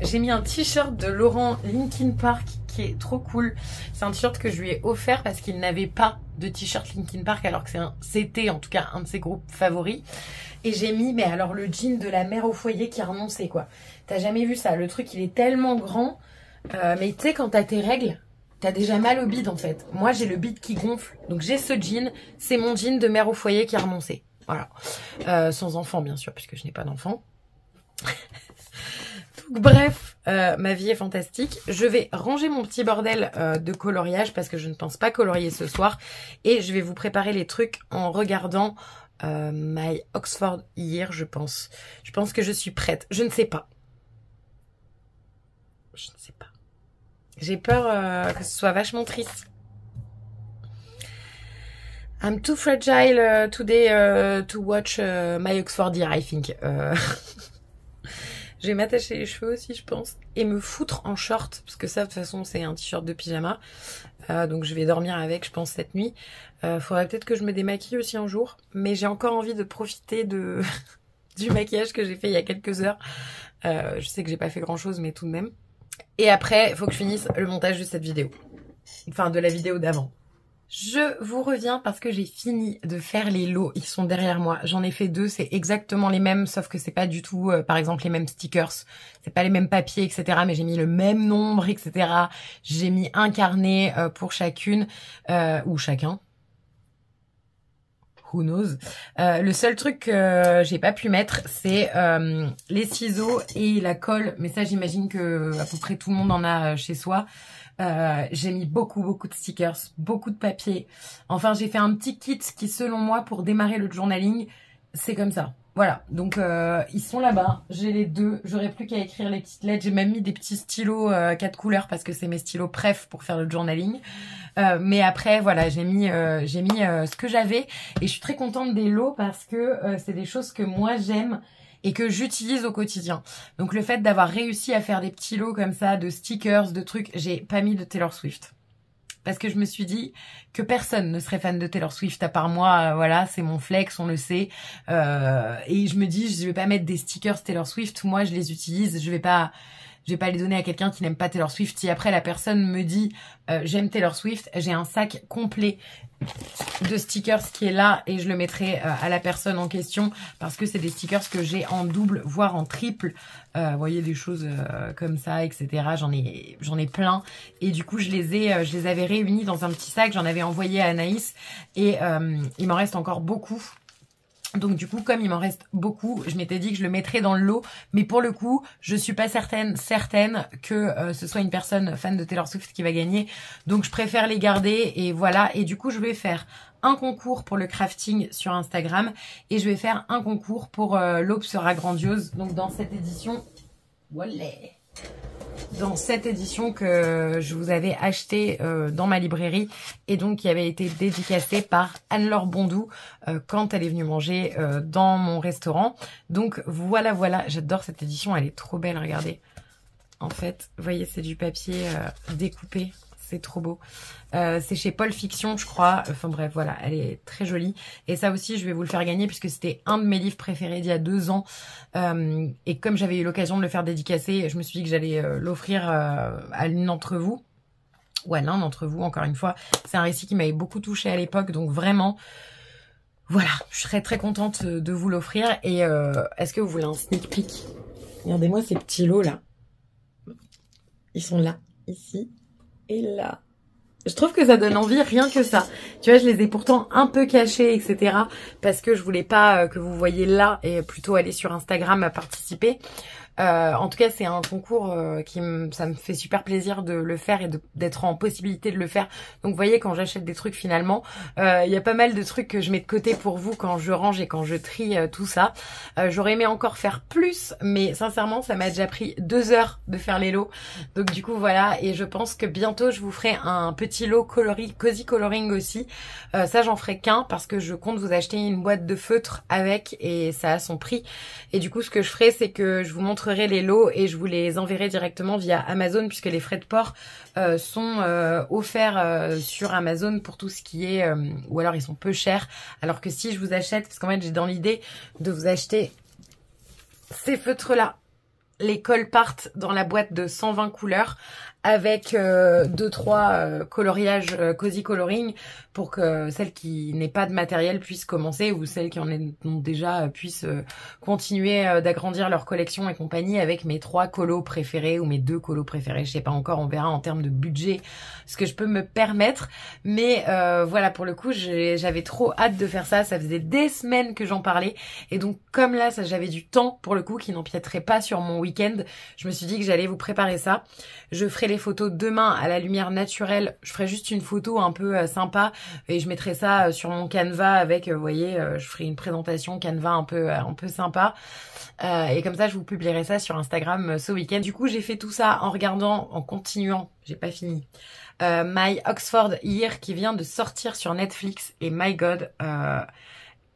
E: J'ai mis un t-shirt de Laurent Linkin Park qui est trop cool. C'est un t-shirt que je lui ai offert parce qu'il n'avait pas de t-shirt Linkin Park alors que c'était en tout cas un de ses groupes favoris. Et j'ai mis, mais alors le jean de la mère au foyer qui a renoncé quoi. T'as jamais vu ça, le truc il est tellement grand. Mais tu sais quand t'as tes règles, t'as déjà mal au bide en fait. Moi j'ai le bide qui gonfle. Donc j'ai ce jean. C'est mon jean de mère au foyer qui a renoncé. Voilà. Sans enfant bien sûr puisque je n'ai pas d'enfant. Donc bref, ma vie est fantastique. Je vais ranger mon petit bordel de coloriage parce que je ne pense pas colorier ce soir. Et je vais vous préparer les trucs en regardant My Oxford Year je pense. Je pense que je suis prête. Je ne sais pas. Je ne sais pas. J'ai peur que ce soit vachement triste. I'm too fragile today to watch My Oxford Year, I think. Je vais m'attacher les cheveux aussi, je pense. Et me foutre en short. Parce que ça, de toute façon, c'est un t-shirt de pyjama. Donc je vais dormir avec, je pense, cette nuit. Faudrait peut-être que je me démaquille aussi un jour. Mais j'ai encore envie de profiter du maquillage que j'ai fait il y a quelques heures. Je sais que j'ai pas fait grand-chose, mais tout de même. Et après, il faut que je finisse le montage de cette vidéo. Enfin, de la vidéo d'avant. Je vous reviens parce que j'ai fini de faire les lots. Ils sont derrière moi. J'en ai fait 2. C'est exactement les mêmes, sauf que c'est pas du tout, par exemple, les mêmes stickers. C'est pas les mêmes papiers, etc. Mais j'ai mis le même nombre, etc. J'ai mis un carnet pour chacune, ou chacun. Who knows. Le seul truc que j'ai pas pu mettre, c'est les ciseaux et la colle. Mais ça, j'imagine que à peu près tout le monde en a chez soi. J'ai mis beaucoup de stickers, beaucoup de papier. Enfin, j'ai fait un petit kit qui, selon moi, pour démarrer le journaling, c'est comme ça. Voilà, donc ils sont là-bas. J'ai les 2. J'aurais plus qu'à écrire les petites lettres. J'ai même mis des petits stylos 4 couleurs parce que c'est mes stylos préf pour faire le journaling. Mais après, voilà, j'ai mis ce que j'avais et je suis très contente des lots parce que c'est des choses que moi j'aime et que j'utilise au quotidien. Donc le fait d'avoir réussi à faire des petits lots comme ça, de stickers, de trucs, j'ai pas mis de Taylor Swift. Parce que je me suis dit que personne ne serait fan de Taylor Swift à part moi, voilà, c'est mon flex, on le sait. Et je me dis, je vais pas mettre des stickers Taylor Swift, moi je les utilise, je vais pas Je vais pas les donner à quelqu'un qui n'aime pas Taylor Swift. Si après la personne me dit j'aime Taylor Swift, j'ai un sac complet de stickers qui est là et je le mettrai à la personne en question parce que c'est des stickers que j'ai en double voire en triple. Vous voyez, des choses comme ça, etc. J'en ai plein et du coup je les avais réunis dans un petit sac. J'en avais envoyé à Anaïs et il m'en reste encore beaucoup. Donc du coup, comme il m'en reste beaucoup, je m'étais dit que je le mettrais dans le lot. Mais pour le coup, je suis pas certaine que ce soit une personne fan de Taylor Swift qui va gagner. Donc je préfère les garder et voilà. Et du coup, je vais faire un concours pour le crafting sur Instagram. Et je vais faire un concours pour L'aube sera grandiose. Donc dans cette édition, voilà. Dans cette édition que je vous avais acheté dans ma librairie et donc qui avait été dédicacée par Anne-Laure Bondou quand elle est venue manger dans mon restaurant. Donc voilà, j'adore cette édition, elle est trop belle, regardez. En fait, vous voyez, c'est du papier découpé. C'est trop beau. C'est chez Paul Fiction, je crois. Enfin bref, voilà, elle est très jolie. Et ça aussi, je vais vous le faire gagner puisque c'était un de mes livres préférés d'il y a 2 ans. Et comme j'avais eu l'occasion de le faire dédicacer, je me suis dit que j'allais l'offrir à l'une d'entre vous. Ou à l'un d'entre vous, encore une fois. C'est un récit qui m'avait beaucoup touchée à l'époque. Donc vraiment, voilà, je serais très contente de vous l'offrir. Et est-ce que vous voulez un sneak peek? Regardez-moi ces petits lots là. Ils sont là, ici. Et là, je trouve que ça donne envie, rien que ça. Tu vois, je les ai pourtant un peu cachés, etc. Parce que je voulais pas que vous voyiez là et plutôt aller sur Instagram à participer. En tout cas, c'est un concours ça me fait super plaisir de le faire et d'être en possibilité de le faire. Donc, vous voyez, quand j'achète des trucs, finalement, il y a pas mal de trucs que je mets de côté pour vous quand je range et quand je trie tout ça. J'aurais aimé encore faire plus, mais sincèrement, ça m'a déjà pris 2 heures de faire les lots. Donc, du coup, voilà. Et je pense que bientôt, je vous ferai un petit lot cozy coloring aussi. Ça, j'en ferai qu'un parce que je compte vous acheter une boîte de feutre avec et ça a son prix. Et du coup, ce que je ferai, c'est que je vous montre les lots et je vous les enverrai directement via Amazon puisque les frais de port sont offerts sur Amazon pour tout ce qui est ou alors ils sont peu chers, alors que si je vous achète, parce qu'en fait j'ai dans l'idée de vous acheter ces feutres là, les cols partent dans la boîte de 120 couleurs avec 2-3 coloriages cozy coloring pour que celles qui n'aient pas de matériel puissent commencer ou celles qui en ont déjà puissent continuer d'agrandir leur collection et compagnie avec mes 3 colos préférés ou mes 2 colos préférés. Je sais pas encore, on verra en termes de budget ce que je peux me permettre. Mais voilà, pour le coup, j'avais trop hâte de faire ça. Ça faisait des semaines que j'en parlais. Et donc, comme là, j'avais du temps pour le coup qui n'empiéterait pas sur mon week-end, je me suis dit que j'allais vous préparer ça. Je ferai les photos demain à la lumière naturelle. Je ferai juste une photo un peu sympa et je mettrai ça sur mon Canva avec, vous voyez, je ferai une présentation Canva un peu sympa. Et comme ça, je vous publierai ça sur Instagram ce week-end. Du coup, j'ai fait tout ça en regardant, en continuant, j'ai pas fini, My Oxford Year qui vient de sortir sur Netflix. Et my God,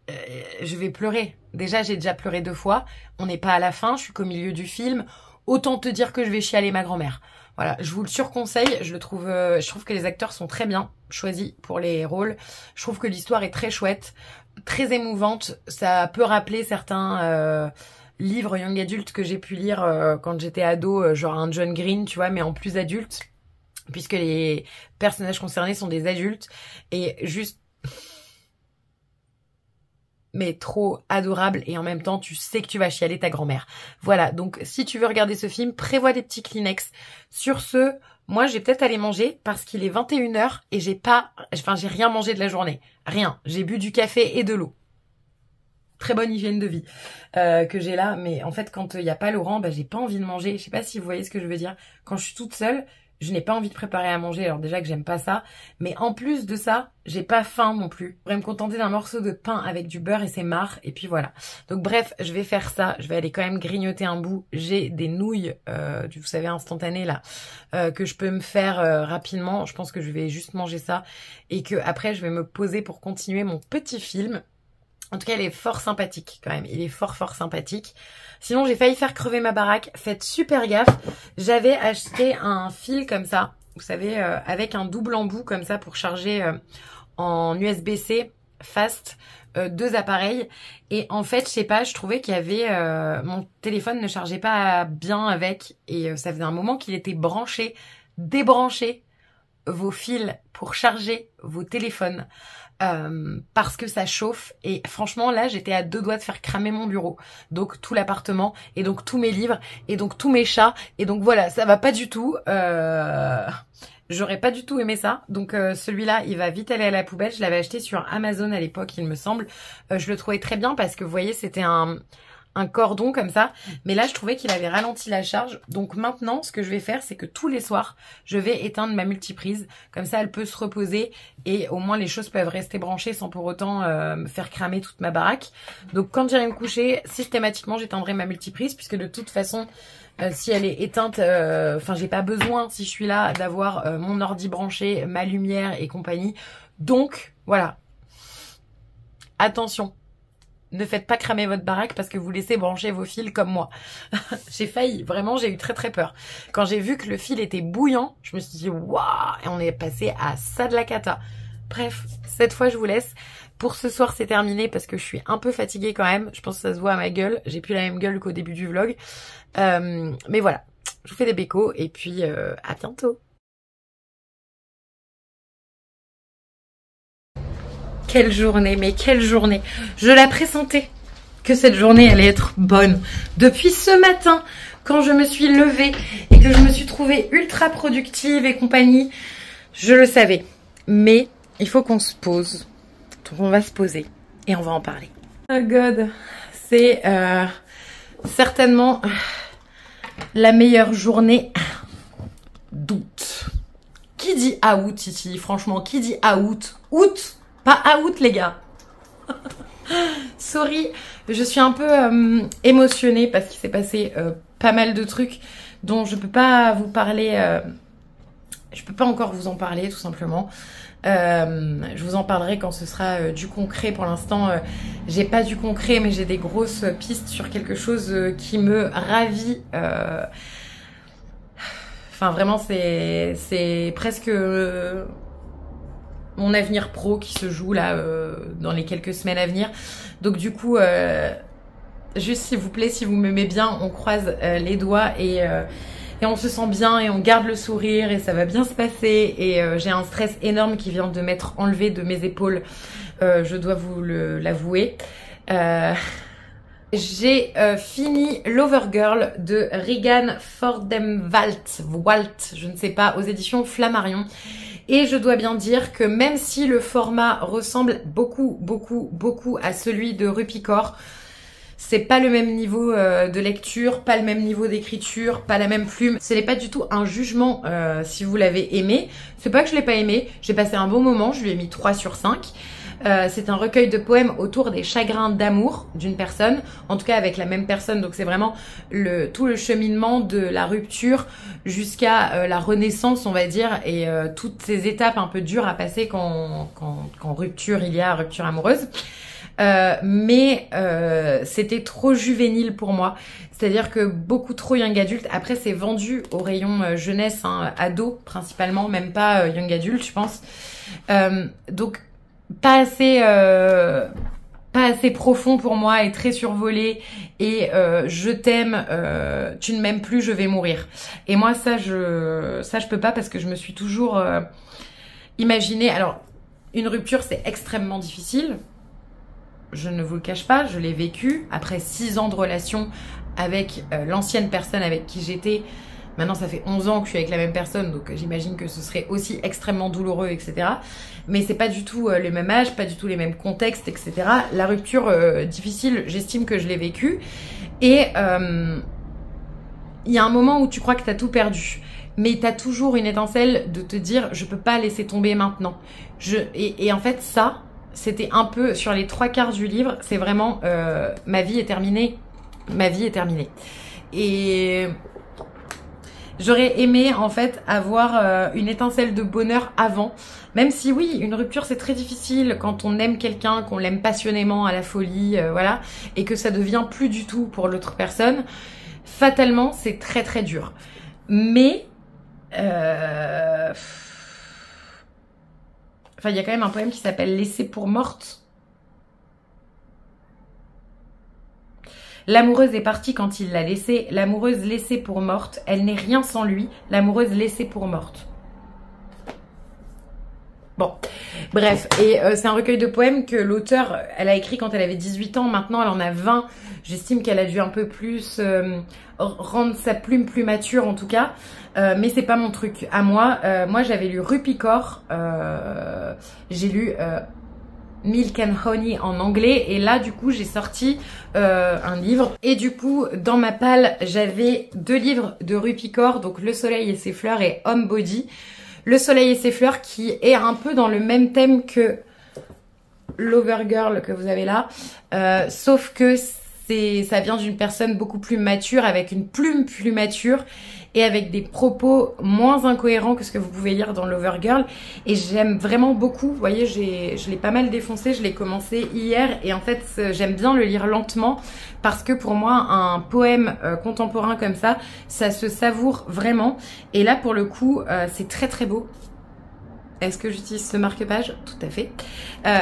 E: je vais pleurer. Déjà, j'ai déjà pleuré 2 fois. On n'est pas à la fin, je suis qu'au milieu du film. Autant te dire que je vais chialer ma grand-mère. Voilà, je vous le surconseille. Je trouve que les acteurs sont très bien choisis pour les rôles. Je trouve que l'histoire est très chouette, très émouvante. Ça peut rappeler certains livres young adultes que j'ai pu lire quand j'étais ado, genre un John Green, tu vois, mais en plus adulte, puisque les personnages concernés sont des adultes et juste... mais trop adorable et en même temps tu sais que tu vas chialer ta grand-mère. Voilà, donc si tu veux regarder ce film, prévois des petits Kleenex. Sur ce, moi je vais peut-être aller manger parce qu'il est 21h et j'ai rien mangé de la journée. Rien, j'ai bu du café et de l'eau. Très bonne hygiène de vie que j'ai là, mais en fait quand il n'y a pas Laurent, j'ai pas envie de manger. Je sais pas si vous voyez ce que je veux dire. Quand je suis toute seule, je n'ai pas envie de préparer à manger, alors déjà que j'aime pas ça. Mais en plus de ça, j'ai pas faim non plus. Je pourrais me contenter d'un morceau de pain avec du beurre et c'est marre. Et puis voilà. Donc bref, je vais faire ça. Je vais aller quand même grignoter un bout. J'ai des nouilles, vous savez, instantanées là, que je peux me faire rapidement. Je pense que je vais juste manger ça. Et que après, je vais me poser pour continuer mon petit film. En tout cas, il est fort sympathique quand même. Il est fort sympathique. Sinon, j'ai failli faire crever ma baraque. Faites super gaffe. J'avais acheté un fil comme ça, vous savez, avec un double embout comme ça pour charger en USB-C fast 2 appareils et en fait je sais pas, je trouvais qu'il y avait mon téléphone ne chargeait pas bien avec et ça faisait un moment qu'il était branché. Débranchez vos fils pour charger vos téléphones parce que ça chauffe et franchement là j'étais à 2 doigts de faire cramer mon bureau, donc tout l'appartement et donc tous mes livres et donc tous mes chats et donc voilà, ça va pas du tout. J'aurais pas du tout aimé ça. Donc celui-là, il va vite aller à la poubelle. Je l'avais acheté sur Amazon à l'époque, il me semble. Je le trouvais très bien parce que vous voyez, c'était un cordon comme ça. Mais là, je trouvais qu'il avait ralenti la charge. Donc maintenant, ce que je vais faire, c'est que tous les soirs, je vais éteindre ma multiprise. Comme ça, elle peut se reposer et au moins les choses peuvent rester branchées sans pour autant me faire cramer toute ma baraque. Donc quand j'irai me coucher, systématiquement, j'éteindrai ma multiprise puisque de toute façon... si elle est éteinte, enfin j'ai pas besoin si je suis là d'avoir mon ordi branché, ma lumière et compagnie. Donc voilà, attention, ne faites pas cramer votre baraque parce que vous laissez brancher vos fils comme moi. J'ai failli, vraiment j'ai eu très peur. Quand j'ai vu que le fil était bouillant, je me suis dit waouh, et on est passé à ça de la cata. Bref, cette fois je vous laisse. Pour ce soir, c'est terminé parce que je suis un peu fatiguée quand même. Je pense que ça se voit à ma gueule. J'ai plus la même gueule qu'au début du vlog. Mais voilà, je vous fais des bécos et puis à bientôt. Quelle journée, mais quelle journée. Je la pressentais que cette journée allait être bonne. Depuis ce matin, quand je me suis levée et que je me suis trouvée ultra productive et compagnie, je le savais. Mais il faut qu'on se pose. Donc on va se poser et on va en parler. Oh God, c'est certainement la meilleure journée d'août. Qui dit août ici? Franchement, qui dit août? Août, pas août les gars. Sorry, je suis un peu émotionnée parce qu'il s'est passé pas mal de trucs dont je peux pas vous parler. Je peux pas encore vous en parler tout simplement. Je vous en parlerai quand ce sera du concret. Pour l'instant, j'ai pas du concret, mais j'ai des grosses pistes sur quelque chose qui me ravit. Enfin, vraiment, c'est presque mon avenir pro qui se joue là dans les quelques semaines à venir. Donc du coup, juste s'il vous plaît, si vous m'aimez bien, on croise les doigts et on se sent bien et on garde le sourire et ça va bien se passer. Et j'ai un stress énorme qui vient de m'être enlevé de mes épaules, je dois vous l'avouer. J'ai fini Lovergirl de Regan Fordemwalt, je ne sais pas, aux éditions Flammarion. Et je dois bien dire que même si le format ressemble beaucoup à celui de Rupicor, c'est pas le même niveau de lecture, pas le même niveau d'écriture, pas la même plume. Ce n'est pas du tout un jugement si vous l'avez aimé. C'est pas que je l'ai pas aimé, j'ai passé un bon moment, je lui ai mis 3 sur 5. C'est un recueil de poèmes autour des chagrins d'amour d'une personne, en tout cas avec la même personne, donc c'est vraiment tout le cheminement de la rupture jusqu'à la renaissance, on va dire, et toutes ces étapes un peu dures à passer quand rupture il y a, rupture amoureuse. Mais c'était trop juvénile pour moi, c'est-à-dire que beaucoup trop young adulte. Après c'est vendu au rayon jeunesse, hein, ado principalement, même pas young adulte je pense. Donc pas assez profond pour moi et très survolé et je t'aime, tu ne m'aimes plus, je vais mourir. Et moi ça je peux pas parce que je me suis toujours imaginé. Alors une rupture c'est extrêmement difficile. Je ne vous le cache pas, je l'ai vécu après 6 ans de relation avec l'ancienne personne avec qui j'étais. Maintenant, ça fait 11 ans que je suis avec la même personne, donc j'imagine que ce serait aussi extrêmement douloureux, etc. Mais c'est pas du tout le même âge, pas du tout les mêmes contextes, etc. La rupture difficile, j'estime que je l'ai vécue. Et il y a un moment où tu crois que tu as tout perdu. Mais tu as toujours une étincelle de te dire, je peux pas laisser tomber maintenant. Et en fait, ça... C'était un peu sur les 3/4 du livre, c'est vraiment ma vie est terminée, ma vie est terminée. Et j'aurais aimé en fait avoir une étincelle de bonheur avant, même si oui, une rupture c'est très difficile quand on aime quelqu'un, qu'on l'aime passionnément à la folie, voilà, et que ça devient plus du tout pour l'autre personne. Fatalement, c'est très dur. Mais enfin, il y a quand même un poème qui s'appelle « Laissée pour morte ». L'amoureuse est partie quand il l'a laissée, l'amoureuse laissée pour morte, elle n'est rien sans lui, l'amoureuse laissée pour morte. Bon, bref, et c'est un recueil de poèmes que l'auteur, elle a écrit quand elle avait 18 ans, maintenant elle en a 20. J'estime qu'elle a dû un peu plus rendre sa plume plus mature en tout cas, mais c'est pas mon truc à moi. Moi j'avais lu Rupikor, j'ai lu Milk and Honey en anglais, et là du coup j'ai sorti un livre, et du coup dans ma palle j'avais 2 livres de Rupikor, donc Le Soleil et ses fleurs et Home Body. Le Soleil et ses fleurs qui est un peu dans le même thème que Lovergirl que vous avez là, sauf que ça vient d'une personne beaucoup plus mature, avec une plume plus mature et avec des propos moins incohérents que ce que vous pouvez lire dans Lovergirl. Et j'aime vraiment beaucoup, vous voyez, je l'ai pas mal défoncé, je l'ai commencé hier, et en fait j'aime bien le lire lentement parce que pour moi un poème contemporain comme ça se savoure vraiment. Et là pour le coup c'est très très beau. Est-ce que j'utilise ce marque-page? Tout à fait.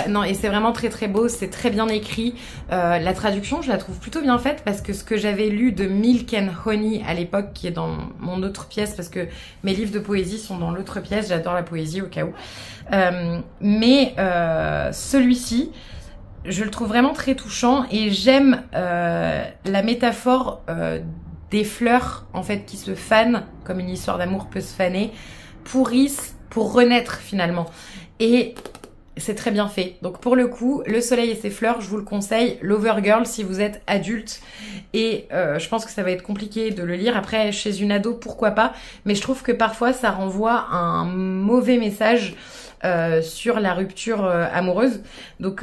E: Non, et c'est vraiment très très beau, c'est très bien écrit. La traduction, je la trouve plutôt bien faite parce que ce que j'avais lu de Milk and Honey à l'époque, qui est dans mon autre pièce, parce que mes livres de poésie sont dans l'autre pièce, j'adore la poésie au cas où. Mais celui-ci, je le trouve vraiment très touchant, et j'aime la métaphore des fleurs en fait qui se fanent, comme une histoire d'amour peut se faner, pourrissent pour renaître finalement, et c'est très bien fait. Donc pour le coup, Le Soleil et ses fleurs, je vous le conseille. Lovergirl si vous êtes adulte, et je pense que ça va être compliqué de le lire. Après chez une ado pourquoi pas, mais je trouve que parfois ça renvoie un mauvais message sur la rupture amoureuse. Donc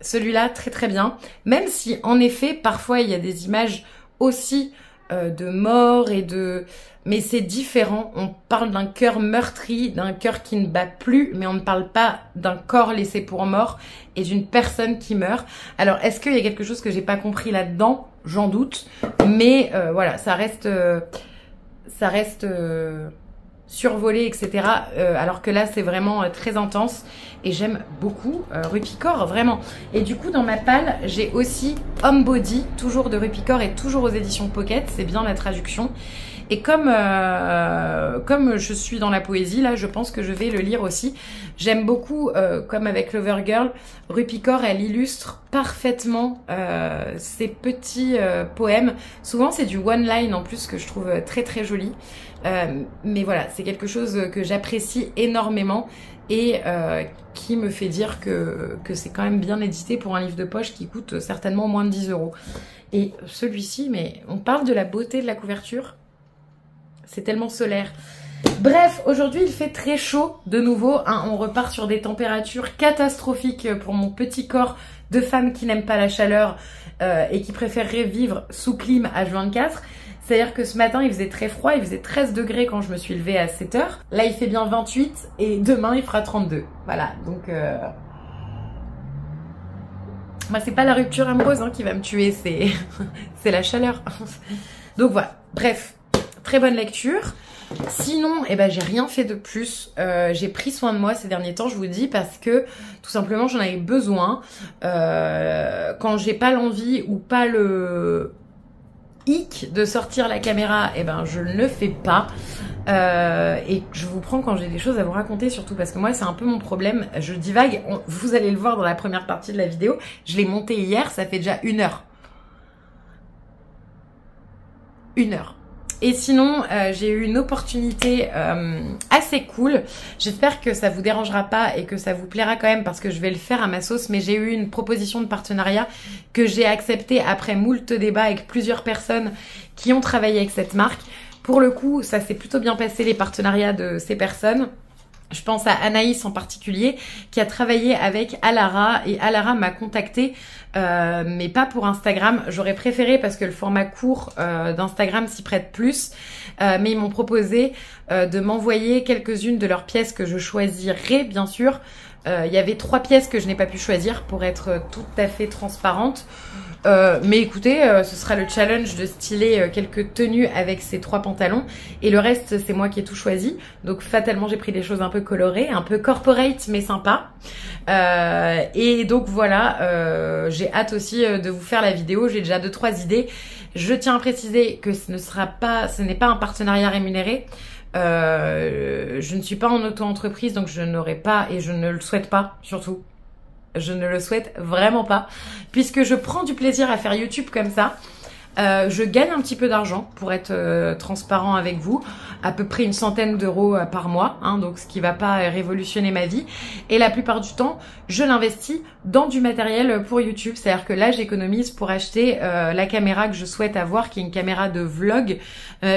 E: celui-là très très bien, même si en effet parfois il y a des images aussi de mort et de... Mais c'est différent, on parle d'un cœur meurtri, d'un cœur qui ne bat plus, mais on ne parle pas d'un corps laissé pour mort et d'une personne qui meurt. Alors est-ce qu'il y a quelque chose que j'ai pas compris là-dedans? J'en doute, mais voilà, ça reste survolé, etc. Alors que là c'est vraiment très intense, et j'aime beaucoup Rupikor, vraiment. Et du coup dans ma palle j'ai aussi Home Body, toujours de Rupikor et toujours aux éditions Pocket, c'est bien la traduction. Et comme je suis dans la poésie, là, je pense que je vais le lire aussi. J'aime beaucoup, comme avec Lovergirl, Rupikor, elle illustre parfaitement ces petits poèmes. Souvent, c'est du one-line en plus que je trouve très très joli. Mais voilà, c'est quelque chose que j'apprécie énormément, et qui me fait dire que c'est quand même bien édité pour un livre de poche qui coûte certainement moins de 10 €. Et celui-ci, mais on parle de la beauté de la couverture. C'est tellement solaire. Bref, aujourd'hui il fait très chaud de nouveau, hein, on repart sur des températures catastrophiques pour mon petit corps de femme qui n'aime pas la chaleur et qui préférerait vivre sous clim H24. C'est-à-dire que ce matin il faisait très froid, il faisait 13 degrés quand je me suis levée à 7 h. Là il fait bien 28 et demain il fera 32. Voilà, donc... Moi c'est pas la rupture amoureuse qui va me tuer, c'est la chaleur. Donc voilà, bref. Très bonne lecture. Sinon, eh ben, j'ai rien fait de plus. J'ai pris soin de moi ces derniers temps, je vous dis, parce que tout simplement j'en avais besoin. Quand j'ai pas l'envie ou pas le hic de sortir la caméra, eh ben, je ne le fais pas. Et je vous prends quand j'ai des choses à vous raconter, surtout parce que moi c'est un peu mon problème. Je divague, vous allez le voir dans la première partie de la vidéo. Je l'ai monté hier, ça fait déjà 1 heure. 1 heure. Et sinon, j'ai eu une opportunité assez cool. J'espère que ça vous dérangera pas et que ça vous plaira quand même, parce que je vais le faire à ma sauce. Mais j'ai eu une proposition de partenariat que j'ai acceptée après moult débats avec plusieurs personnes qui ont travaillé avec cette marque. Pour le coup, ça s'est plutôt bien passé, les partenariats de ces personnes. Je pense à Anaïs en particulier, qui a travaillé avec Alara, et Alara m'a contactée, mais pas pour Instagram. J'aurais préféré, parce que le format court d'Instagram s'y prête plus, mais ils m'ont proposé de m'envoyer quelques-unes de leurs pièces que je choisirais bien sûr Il y avait 3 pièces que je n'ai pas pu choisir pour être tout à fait transparente. Mais écoutez, ce sera le challenge de styler quelques tenues avec ces 3 pantalons. Et le reste, c'est moi qui ai tout choisi. Donc fatalement, j'ai pris des choses un peu colorées, un peu corporate, mais sympa. Et donc voilà, j'ai hâte aussi de vous faire la vidéo. J'ai déjà 2-3 idées. Je tiens à préciser que ce n'est pas un partenariat rémunéré. Je ne suis pas en auto-entreprise, donc je n'aurai pas, et je ne le souhaite pas, surtout. Je ne le souhaite vraiment pas, puisque je prends du plaisir à faire YouTube comme ça. Je gagne un petit peu d'argent pour être transparent avec vous, à peu près une centaine d'euros par mois, hein, donc ce qui va pas révolutionner ma vie. Et la plupart du temps, je l'investis dans du matériel pour YouTube. C'est-à-dire que là, j'économise pour acheter la caméra que je souhaite avoir, qui est une caméra de vlog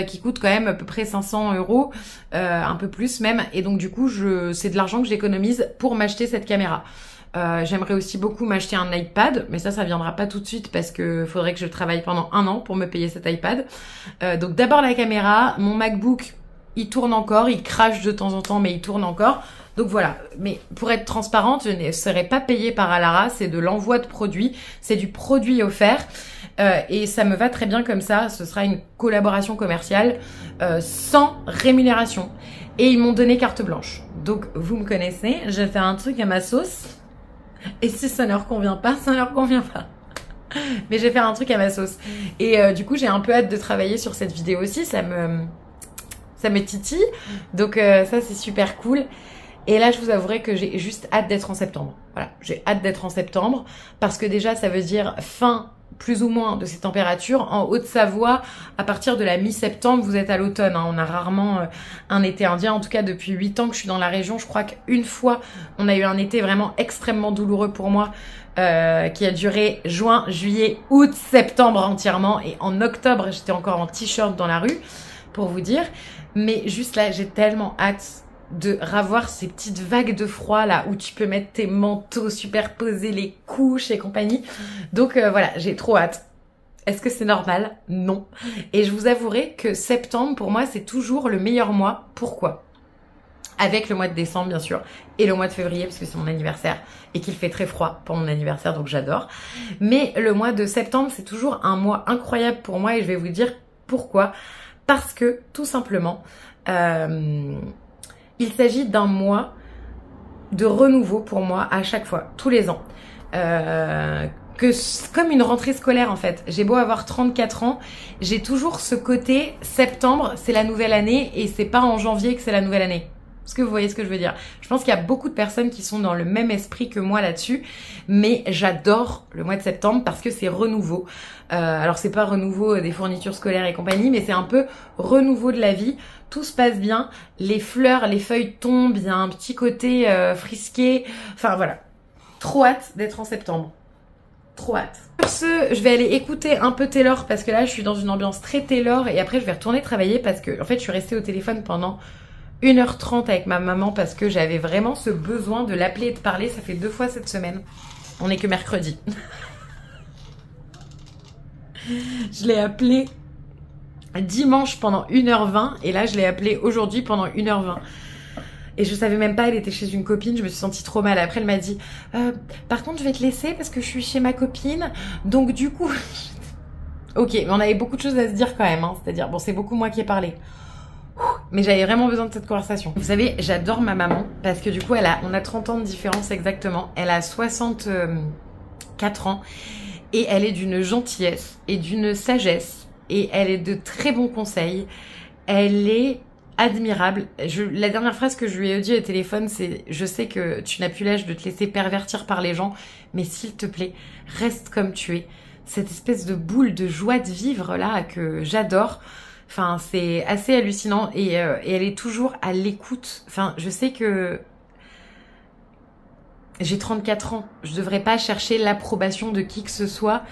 E: qui coûte quand même à peu près 500 euros, un peu plus même. Et donc du coup, c'est de l'argent que j'économise pour m'acheter cette caméra. J'aimerais aussi beaucoup m'acheter un iPad, mais ça viendra pas tout de suite parce que faudrait que je travaille pendant 1 an pour me payer cet iPad. Donc d'abord la caméra, mon MacBook, il tourne encore, il crache de temps en temps, mais il tourne encore. Donc voilà, mais pour être transparente, je ne serai pas payée par Alara, c'est de l'envoi de produits, c'est du produit offert. Et ça me va très bien comme ça, ce sera une collaboration commerciale sans rémunération. Et ils m'ont donné carte blanche. Donc vous me connaissez, je fais un truc à ma sauce. Et si ça ne leur convient pas, ça ne leur convient pas. Mais je vais faire un truc à ma sauce. Et du coup, j'ai un peu hâte de travailler sur cette vidéo aussi. Ça me titille. Donc ça, c'est super cool. Et là, je vous avouerai que j'ai juste hâte d'être en septembre. Voilà, j'ai hâte d'être en septembre. Parce que déjà, ça veut dire fin plus ou moins de ces températures. En Haute-Savoie, à partir de la mi-septembre, vous êtes à l'automne. Hein. On a rarement un été indien. En tout cas, depuis 8 ans que je suis dans la région, je crois qu'une fois, on a eu un été vraiment extrêmement douloureux pour moi, qui a duré juin, juillet, août, septembre entièrement. Et en octobre, j'étais encore en t-shirt dans la rue, pour vous dire. Mais juste là, j'ai tellement hâte de ravoir ces petites vagues de froid là où tu peux mettre tes manteaux superposés, les couches et compagnie. Donc voilà, j'ai trop hâte. Est-ce que c'est normal? Non. Et je vous avouerai que septembre pour moi c'est toujours le meilleur mois. Pourquoi? Avec le mois de décembre bien sûr et le mois de février parce que c'est mon anniversaire et qu'il fait très froid pour mon anniversaire donc j'adore. Mais le mois de septembre c'est toujours un mois incroyable pour moi et je vais vous dire pourquoi. Parce que tout simplement il s'agit d'un mois de renouveau pour moi à chaque fois, tous les ans. Comme une rentrée scolaire en fait. J'ai beau avoir 34 ans, j'ai toujours ce côté septembre, c'est la nouvelle année et c'est pas en janvier que c'est la nouvelle année. Est-ce que vous voyez ce que je veux dire? Je pense qu'il y a beaucoup de personnes qui sont dans le même esprit que moi là-dessus, mais j'adore le mois de septembre parce que c'est renouveau. Alors c'est pas renouveau des fournitures scolaires et compagnie, mais c'est un peu renouveau de la vie. Tout se passe bien, les fleurs, les feuilles tombent, il y a un petit côté frisqué. Enfin voilà, trop hâte d'être en septembre. Trop hâte. Sur ce, je vais aller écouter un peu Taylor parce que là je suis dans une ambiance très Taylor et après je vais retourner travailler parce que en fait je suis restée au téléphone pendant 1h30 avec ma maman parce que j'avais vraiment ce besoin de l'appeler et de parler. Ça fait 2 fois cette semaine. On n'est que mercredi. Je l'ai appelée dimanche pendant 1h20 et là je l'ai appelée aujourd'hui pendant 1h20. Et je savais même pas, elle était chez une copine, je me suis sentie trop mal. Après elle m'a dit par contre je vais te laisser parce que je suis chez ma copine. Donc du coup... Ok, mais on avait beaucoup de choses à se dire quand même. Hein. C'est-à-dire, bon c'est beaucoup moi qui ai parlé. Mais j'avais vraiment besoin de cette conversation. Vous savez, j'adore ma maman parce que du coup, on a 30 ans de différence exactement. Elle a 64 ans et elle est d'une gentillesse et d'une sagesse et elle est de très bons conseils. Elle est admirable. La dernière phrase que je lui ai dit au téléphone, c'est « Je sais que tu n'as plus l'âge de te laisser pervertir par les gens, mais s'il te plaît, reste comme tu es. » Cette espèce de boule de joie de vivre là que j'adore. Enfin, c'est assez hallucinant et elle est toujours à l'écoute. Enfin, je sais que j'ai 34 ans. Je devrais pas chercher l'approbation de qui que ce soit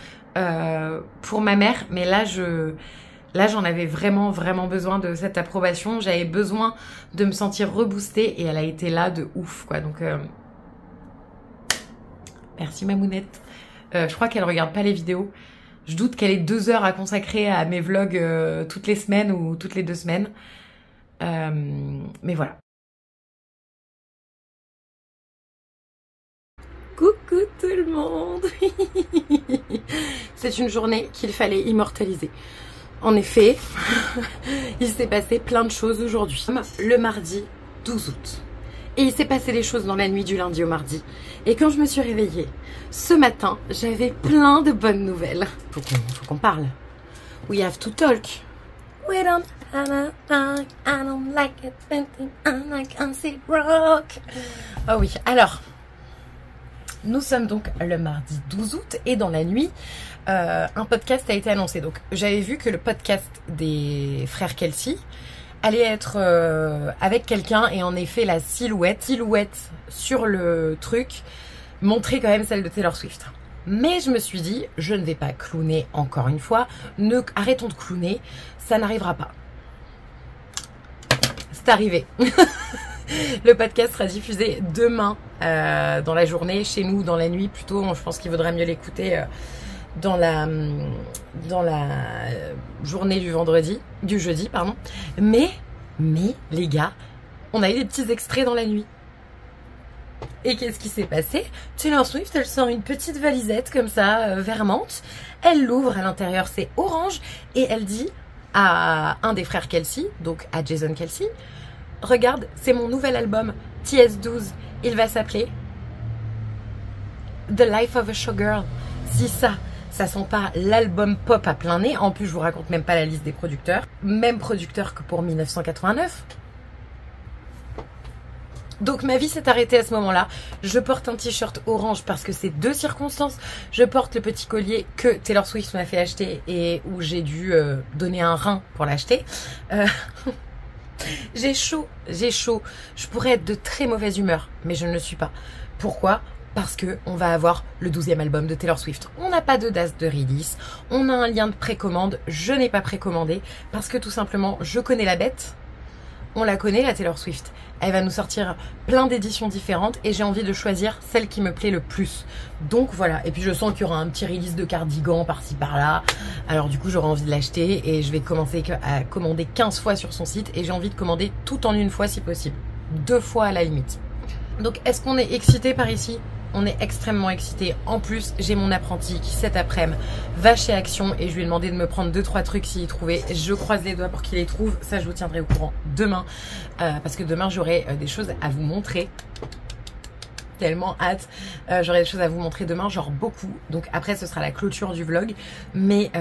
E: pour ma mère. Mais là, j'en avais vraiment, vraiment besoin de cette approbation. J'avais besoin de me sentir reboostée et elle a été là de ouf, quoi. Donc, merci Mamounette. Je crois qu'elle regarde pas les vidéos. Je doute qu'elle ait 2 heures à consacrer à mes vlogs toutes les semaines ou toutes les 2 semaines. Mais voilà. Coucou tout le monde. C'est une journée qu'il fallait immortaliser. En effet, il s'est passé plein de choses aujourd'hui. Le mardi 12 août. Et il s'est passé des choses dans la nuit du lundi au mardi. Et quand je me suis réveillée, ce matin, j'avais plein de bonnes nouvelles. Faut qu'on parle. We have to talk. We don't have a talk. I don't like it. I can see rock. Oh oui, alors... Nous sommes donc le mardi 12 août et dans la nuit, un podcast a été annoncé. Donc j'avais vu que le podcast des frères Kelsey allait être avec quelqu'un et en effet la silhouette sur le truc montrait quand même celle de Taylor Swift. Mais je me suis dit, je ne vais pas clowner encore une fois, arrêtons de clowner, ça n'arrivera pas. C'est arrivé. Le podcast sera diffusé demain dans la journée, chez nous dans la nuit plutôt. Je pense qu'il vaudrait mieux l'écouter dans la journée du jeudi. Mais les gars, on a eu des petits extraits dans la nuit. Et qu'est-ce qui s'est passé? Taylor Swift, elle sort une petite valisette comme ça, vermente. Elle l'ouvre, à l'intérieur c'est orange. Et elle dit à un des frères Kelsey, donc à Jason Kelsey, regarde, c'est mon nouvel album, TS12. Il va s'appeler The Life of a Showgirl. Si ça sent pas l'album pop à plein nez. En plus, je vous raconte même pas la liste des producteurs. Même producteur que pour 1989. Donc ma vie s'est arrêtée à ce moment-là. Je porte un t-shirt orange parce que c'est deux circonstances. Je porte le petit collier que Taylor Swift m'a fait acheter et où j'ai dû donner un rein pour l'acheter. J'ai chaud. Je pourrais être de très mauvaise humeur, mais je ne le suis pas. Pourquoi ? Parce que on va avoir le 12e album de Taylor Swift. On n'a pas de date de release, on a un lien de précommande. Je n'ai pas précommandé parce que tout simplement, je connais la bête. On la connaît, la Taylor Swift. Elle va nous sortir plein d'éditions différentes et j'ai envie de choisir celle qui me plaît le plus. Donc voilà. Et puis je sens qu'il y aura un petit release de cardigan par-ci par-là. Alors du coup, j'aurai envie de l'acheter et je vais commencer à commander 15 fois sur son site et j'ai envie de commander tout en une fois si possible. 2 fois à la limite. Donc est-ce qu'on est excité par ici ? On est extrêmement excité. En plus, j'ai mon apprenti qui cet après-midi va chez Action et je lui ai demandé de me prendre 2-3 trucs s'il trouvait. Je croise les doigts pour qu'il les trouve. Ça, je vous tiendrai au courant demain. Parce que demain, j'aurai des choses à vous montrer. Tellement hâte. J'aurai des choses à vous montrer demain, genre beaucoup. Donc après, ce sera la clôture du vlog. Mais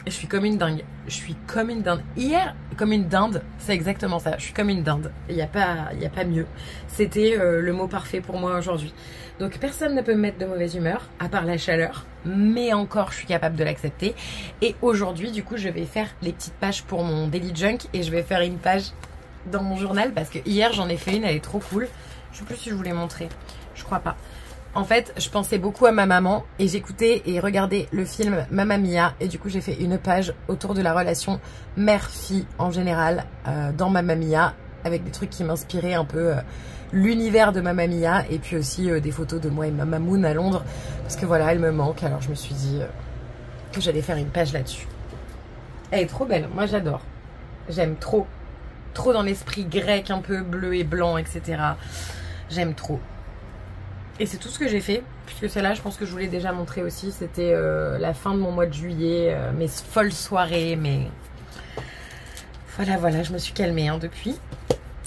E: je suis comme une dingue. Je suis comme une dinde. Hier, comme une dinde, c'est exactement ça. Je suis comme une dinde. Il n'y a pas mieux. C'était le mot parfait pour moi aujourd'hui. Donc personne ne peut me mettre de mauvaise humeur, à part la chaleur. Mais encore, je suis capable de l'accepter. Et aujourd'hui, du coup, je vais faire les petites pages pour mon Daily Junk. Et je vais faire une page dans mon journal. Parce que hier, j'en ai fait une, elle est trop cool. Je sais plus si je vous l'ai montrée. Je crois pas. En fait, je pensais beaucoup à ma maman et j'écoutais et regardais le film Mamma Mia et du coup j'ai fait une page autour de la relation mère-fille en général dans Mamma Mia avec des trucs qui m'inspiraient un peu l'univers de Mamma Mia et puis aussi des photos de moi et ma mamoun à Londres parce que voilà, elle me manque alors je me suis dit que j'allais faire une page là-dessus. Elle est trop belle, moi j'adore. J'aime trop dans l'esprit grec un peu bleu et blanc etc. J'aime trop. Et c'est tout ce que j'ai fait, puisque celle-là, je pense que je vous l'ai déjà montré aussi. C'était la fin de mon mois de juillet, mes folles soirées, mais voilà, je me suis calmée depuis.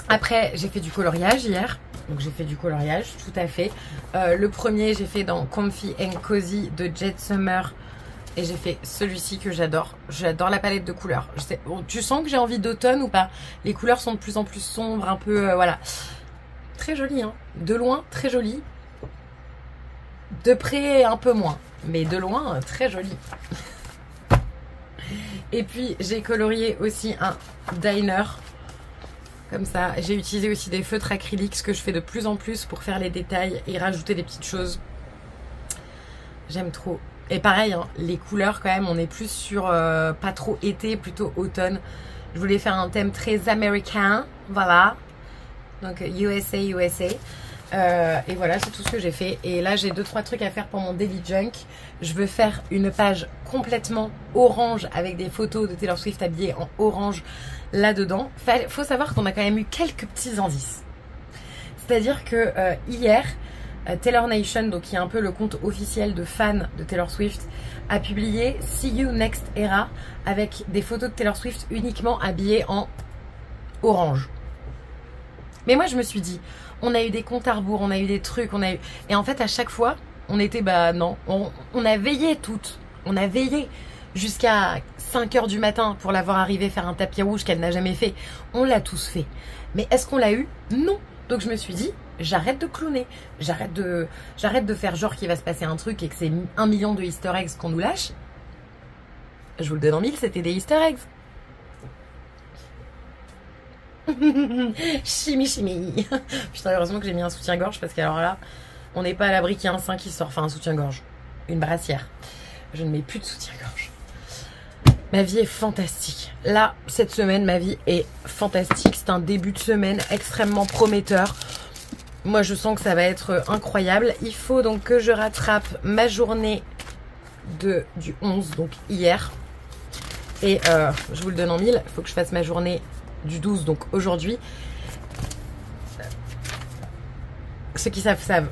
E: Après, j'ai fait du coloriage hier, donc j'ai fait du coloriage, tout à fait. Le premier, j'ai fait dans Comfy and Cozy de Jet Summer, et j'ai fait celui-ci que j'adore. J'adore la palette de couleurs. Tu sens que j'ai envie d'automne ou pas? Les couleurs sont de plus en plus sombres, un peu, voilà. Très joli, hein. De loin, très joli. De près, un peu moins. Mais de loin, très joli. Et puis, j'ai colorié aussi un diner. Comme ça. J'ai utilisé aussi des feutres acryliques, ce que je fais de plus en plus pour faire les détails et rajouter des petites choses. J'aime trop. Et pareil, hein, les couleurs quand même, on est plus sur pas trop été, plutôt automne. Je voulais faire un thème très américain. Voilà. Donc, USA. Et voilà, c'est tout ce que j'ai fait. Et là, j'ai 2-3 trucs à faire pour mon Daily Junk. Je veux faire une page complètement orange avec des photos de Taylor Swift habillée en orange là-dedans. Faut savoir qu'on a quand même eu quelques petits indices. C'est-à-dire que hier, Taylor Nation, donc qui est un peu le compte officiel de fans de Taylor Swift, a publié See You Next Era avec des photos de Taylor Swift uniquement habillée en orange. Mais moi je me suis dit, on a eu des comptes à rebours, on a eu des trucs, et en fait à chaque fois on était non, on a veillé toutes, on a veillé jusqu'à 5h du matin pour l'avoir arrivé faire un tapis rouge qu'elle n'a jamais fait. On l'a tous fait, mais est-ce qu'on l'a eu? Non. Donc je me suis dit, j'arrête de clowner, j'arrête de faire genre qu'il va se passer un truc et que c'est 1 million de easter eggs qu'on nous lâche. Je vous le donne en mille, c'était des easter eggs. Chimie. Putain, heureusement que j'ai mis un soutien-gorge parce qu'alors là, on n'est pas à l'abri qu'il y ait un sein qui sort. Enfin, un soutien-gorge, une brassière. Je ne mets plus de soutien-gorge. Ma vie est fantastique. Là, cette semaine, ma vie est fantastique. C'est un début de semaine extrêmement prometteur. Moi, je sens que ça va être incroyable. Il faut donc que je rattrape ma journée du 11, donc hier. Et je vous le donne en mille. Il faut que je fasse ma journée du 12, donc aujourd'hui. Ceux qui savent.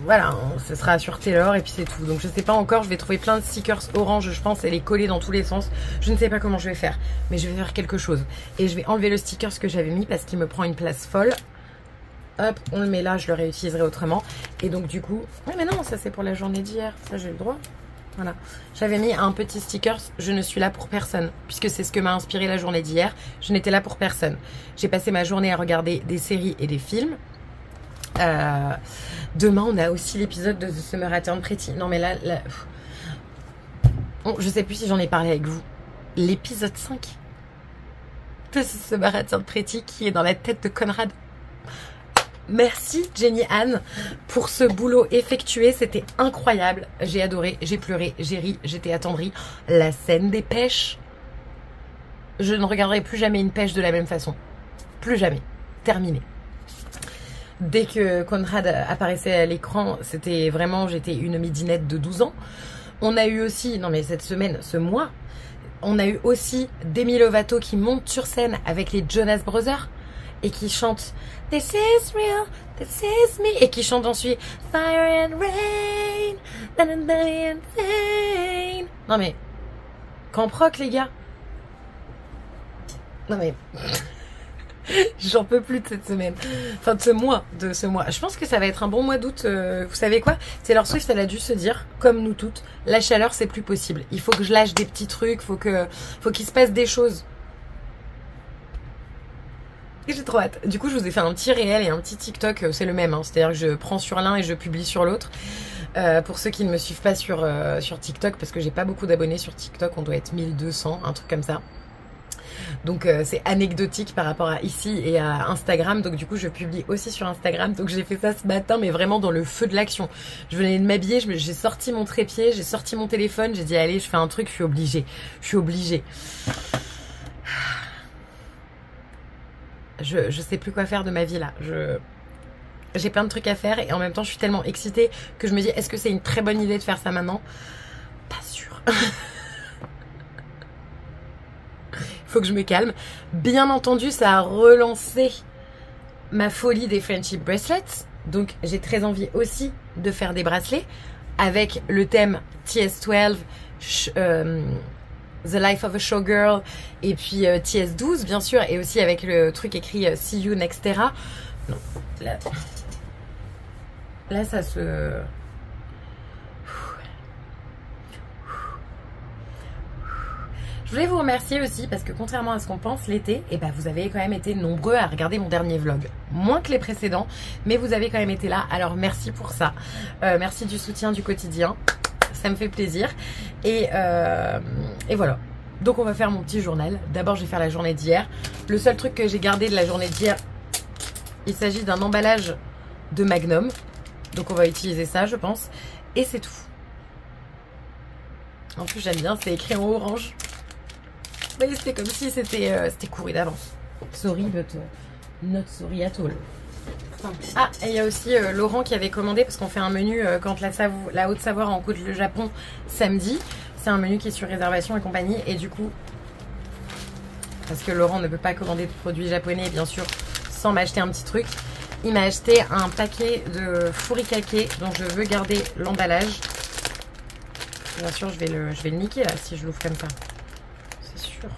E: Voilà, ce sera sur Taylor et puis c'est tout. Donc je sais pas encore, je vais trouver plein de stickers orange, je pense, et les coller dans tous les sens. Je ne sais pas comment je vais faire, mais je vais faire quelque chose. Et je vais enlever le sticker que j'avais mis parce qu'il me prend une place folle. Hop, on le met là, je le réutiliserai autrement. Et donc du coup... Oui mais non, ça c'est pour la journée d'hier, ça j'ai le droit. Voilà, j'avais mis un petit sticker, je ne suis là pour personne, puisque c'est ce que m'a inspiré la journée d'hier. Je n'étais là pour personne. J'ai passé ma journée à regarder des séries et des films. Demain on a aussi l'épisode de The Summer I Turned Pretty. Non mais là je sais plus si j'en ai parlé avec vous. L'épisode 5 de The Summer I Turned Pretty qui est dans la tête de Conrad. Merci Jenny Anne pour ce boulot effectué, c'était incroyable. J'ai adoré, j'ai pleuré, j'ai ri, j'étais attendrie. La scène des pêches, je ne regarderai plus jamais une pêche de la même façon. Plus jamais. Terminé. Dès que Conrad apparaissait à l'écran, c'était vraiment, j'étais une midinette de 12 ans. On a eu aussi, non mais cette semaine, ce mois, on a eu aussi Demi Lovato qui monte sur scène avec les Jonas Brothers et qui chante This is real, this is me, et qui chante ensuite Fire and Rain, insane. Non mais, qu'en proc les gars. Non mais... J'en peux plus de cette semaine. Enfin de ce mois. Je pense que ça va être un bon mois d'août. Vous savez quoi? Taylor Swift, elle a dû se dire, comme nous toutes, la chaleur c'est plus possible. Il faut que je lâche des petits trucs, faut qu'il se passe des choses. Et j'ai trop hâte. Du coup je vous ai fait un petit réel et un petit TikTok, c'est le même, hein. C'est-à-dire que je prends sur l'un et je publie sur l'autre. Pour ceux qui ne me suivent pas sur TikTok, parce que j'ai pas beaucoup d'abonnés sur TikTok, on doit être 1200, un truc comme ça. Donc c'est anecdotique par rapport à ici et à Instagram. Donc du coup je publie aussi sur Instagram. Donc j'ai fait ça ce matin, mais vraiment dans le feu de l'action. Je venais de m'habiller, j'ai sorti mon trépied, j'ai sorti mon téléphone, j'ai dit allez je fais un truc, je suis obligée. Je sais plus quoi faire de ma vie là. J'ai plein de trucs à faire et en même temps je suis tellement excitée que je me dis est-ce que c'est une très bonne idée de faire ça maintenant? Pas sûr. Faut que je me calme. Bien entendu, ça a relancé ma folie des Friendship Bracelets. Donc, j'ai très envie aussi de faire des bracelets avec le thème TS12, The Life of a Showgirl, et puis TS12, bien sûr, et aussi avec le truc écrit See You Next Era. Non, là ça se... Je voulais vous remercier aussi parce que contrairement à ce qu'on pense l'été, eh ben vous avez quand même été nombreux à regarder mon dernier vlog. Moins que les précédents, mais vous avez quand même été là. Alors merci pour ça. Merci du soutien du quotidien. Ça me fait plaisir. Et voilà. Donc on va faire mon petit journal. D'abord je vais faire la journée d'hier. Le seul truc que j'ai gardé de la journée d'hier, il s'agit d'un emballage de Magnum. Donc on va utiliser ça je pense. Et c'est tout. En plus j'aime bien, c'est écrit en orange. Vous voyez, c'était comme si c'était couru d'avance. Sorry, but not sorry at all. Ah, et il y a aussi Laurent qui avait commandé, parce qu'on fait un menu quand la Haute-Savoie rencontre le Japon samedi. C'est un menu qui est sur réservation et compagnie. Et du coup, parce que Laurent ne peut pas commander de produits japonais, bien sûr, sans m'acheter un petit truc. Il m'a acheté un paquet de furikake dont je veux garder l'emballage. Bien sûr, je vais le niquer là si je l'ouvre comme ça. C'est sûr.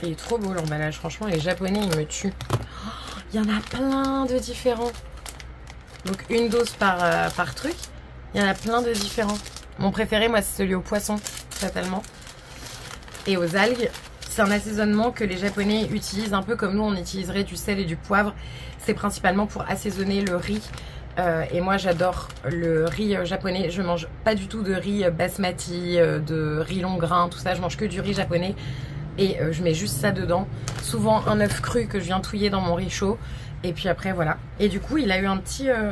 E: Il est trop beau l'emballage. Franchement, les japonais, ils me tuent. Il y en a plein de différents. Donc une dose par truc. Il y en a plein de différents. Mon préféré, moi, c'est celui aux poissons, totalement. Et aux algues. C'est un assaisonnement que les Japonais utilisent un peu comme nous, on utiliserait du sel et du poivre. C'est principalement pour assaisonner le riz. Et moi, j'adore le riz japonais. Je mange pas du tout de riz basmati, de riz long grain, tout ça. Je mange que du riz japonais. Et je mets juste ça dedans. Souvent un œuf cru que je viens touiller dans mon riz chaud. Et puis après, voilà. Et du coup, il a eu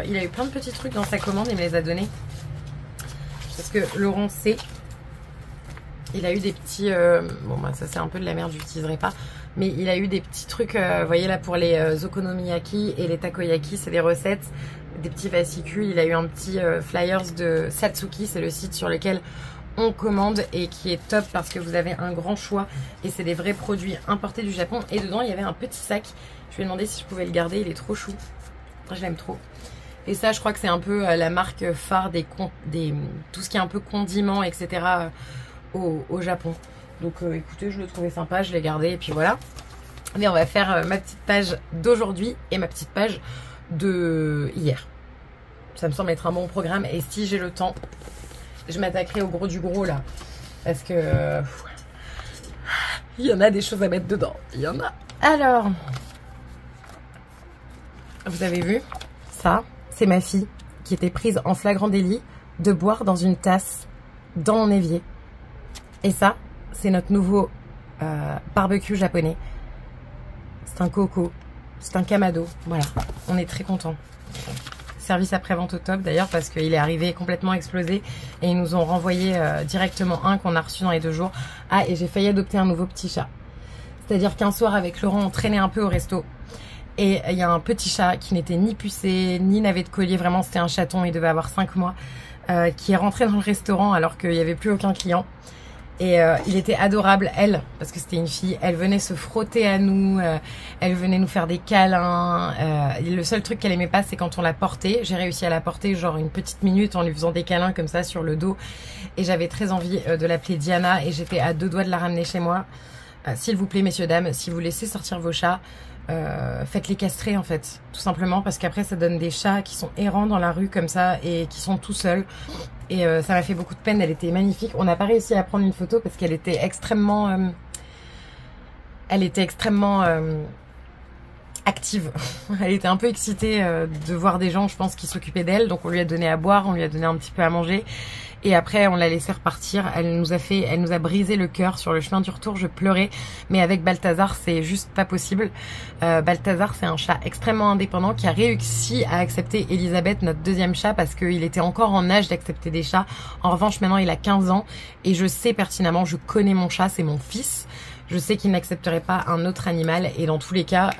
E: il a eu plein de petits trucs dans sa commande. Il me les a donnés. Parce que Laurent sait. Il a eu des petits... bon, bah, ça c'est un peu de la merde, j'utiliserai pas. Mais il a eu des petits trucs, vous voyez là, pour les okonomiyaki et les takoyaki, c'est des recettes, des petits fascicules. Il a eu un petit flyers de Satsuki, c'est le site sur lequel on commande et qui est top parce que vous avez un grand choix. Et c'est des vrais produits importés du Japon. Et dedans, il y avait un petit sac. Je lui ai demandé si je pouvais le garder, il est trop chou. Je l'aime trop. Et ça, je crois que c'est un peu la marque phare tout ce qui est un peu condiments, etc. Au Japon. Donc écoutez, je le trouvais sympa, je l'ai gardé et puis voilà. Mais on va faire ma petite page d'aujourd'hui et ma petite page de hier. Ça me semble être un bon programme et si j'ai le temps, je m'attaquerai au gros du gros là. Parce que il y en a des choses à mettre dedans. Il y en a. Alors, vous avez vu ça? C'est ma fille qui était prise en flagrant délit de boire dans une tasse dans mon évier. Et ça, c'est notre nouveau barbecue japonais. C'est un coco, c'est un kamado. Voilà, on est très contents. Service après-vente au top d'ailleurs parce qu'il est arrivé complètement explosé. Et ils nous ont renvoyé directement un qu'on a reçu dans les 2 jours. Ah, et j'ai failli adopter un nouveau petit chat. C'est-à-dire qu'un soir avec Laurent, on traînait un peu au resto. Et il y a un petit chat qui n'était ni pucé, ni n'avait de collier. Vraiment, c'était un chaton, il devait avoir 5 mois. Qui est rentré dans le restaurant alors qu'il n'y avait plus aucun client. Et il était adorable, elle, parce que c'était une fille, elle venait se frotter à nous, elle venait nous faire des câlins. Le seul truc qu'elle aimait pas, c'est quand on la portait. J'ai réussi à la porter genre une petite minute en lui faisant des câlins comme ça sur le dos. Et j'avais très envie de l'appeler Diana et j'étais à 2 doigts de la ramener chez moi. S'il vous plaît, messieurs, dames, si vous laissez sortir vos chats, faites-les castrer en fait, tout simplement, parce qu'après ça donne des chats qui sont errants dans la rue comme ça et qui sont tout seuls. Et ça m'a fait beaucoup de peine, elle était magnifique. On n'a pas réussi à prendre une photo parce qu'elle était extrêmement... active. Elle était un peu excitée de voir des gens, je pense, qui s'occupaient d'elle. Donc on lui a donné à boire, on lui a donné un petit peu à manger. Et après, on l'a laissé repartir. Elle nous a brisé le cœur sur le chemin du retour. Je pleurais. Mais avec Balthazar, c'est juste pas possible. Balthazar, c'est un chat extrêmement indépendant qui a réussi à accepter Elisabeth, notre 2e chat, parce qu'il était encore en âge d'accepter des chats. En revanche, maintenant, il a 15 ans. Et je sais pertinemment, je connais mon chat, c'est mon fils. Je sais qu'il n'accepterait pas un autre animal et dans tous les cas,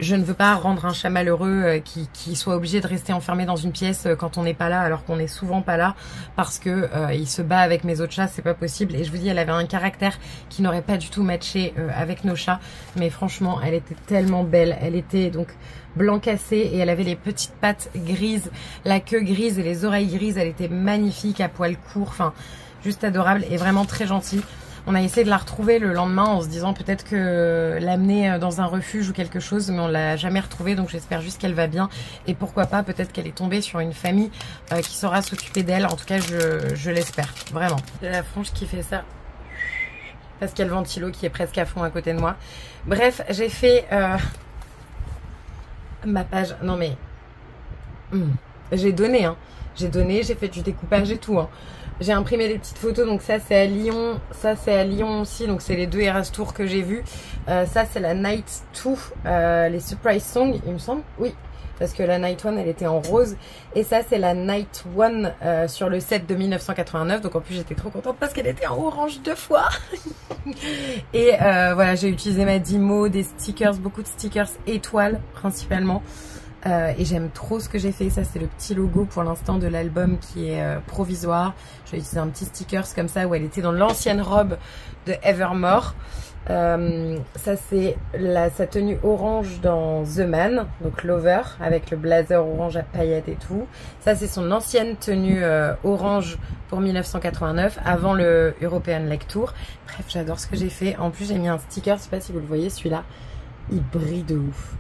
E: je ne veux pas rendre un chat malheureux qui soit obligé de rester enfermé dans une pièce quand on n'est pas là, alors qu'on est souvent pas là parce que il se bat avec mes autres chats, c'est pas possible. Et je vous dis, elle avait un caractère qui n'aurait pas du tout matché avec nos chats, mais franchement, elle était tellement belle. Elle était donc blanc cassé et elle avait les petites pattes grises, la queue grise et les oreilles grises. Elle était magnifique, à poil court, enfin juste adorable et vraiment très gentille. On a essayé de la retrouver le lendemain en se disant peut-être que l'amener dans un refuge ou quelque chose, mais on l'a jamais retrouvée, donc j'espère juste qu'elle va bien. Et pourquoi pas, peut-être qu'elle est tombée sur une famille qui saura s'occuper d'elle. En tout cas, je l'espère, vraiment. J'ai la frange qui fait ça. Parce qu'il y a le ventilo qui est presque à fond à côté de moi. Bref, j'ai fait ma page. Non mais... j'ai donné, hein. J'ai donné, j'ai fait du découpage et tout, hein. J'ai imprimé des petites photos, donc ça c'est à Lyon, ça c'est à Lyon aussi, donc c'est les 2 Eras Tour que j'ai vus. Ça c'est la Night 2, les Surprise Songs, il me semble, oui, parce que la Night 1 elle était en rose. Et ça c'est la Night 1 sur le set de 1989, donc en plus j'étais trop contente parce qu'elle était en orange 2 fois. Et voilà, j'ai utilisé ma Dymo, des stickers, beaucoup de stickers étoiles principalement. Et j'aime trop ce que j'ai fait. Ça, c'est le petit logo pour l'instant de l'album qui est provisoire. J'ai utilisé un petit sticker comme ça où elle était dans l'ancienne robe de Evermore. Ça, c'est sa tenue orange dans The Man, donc Lover, avec le blazer orange à paillettes et tout. Ça, c'est son ancienne tenue orange pour 1989, avant le European Leg Tour. Bref, j'adore ce que j'ai fait. En plus, j'ai mis un sticker, je sais pas si vous le voyez, celui-là. Il brille de ouf.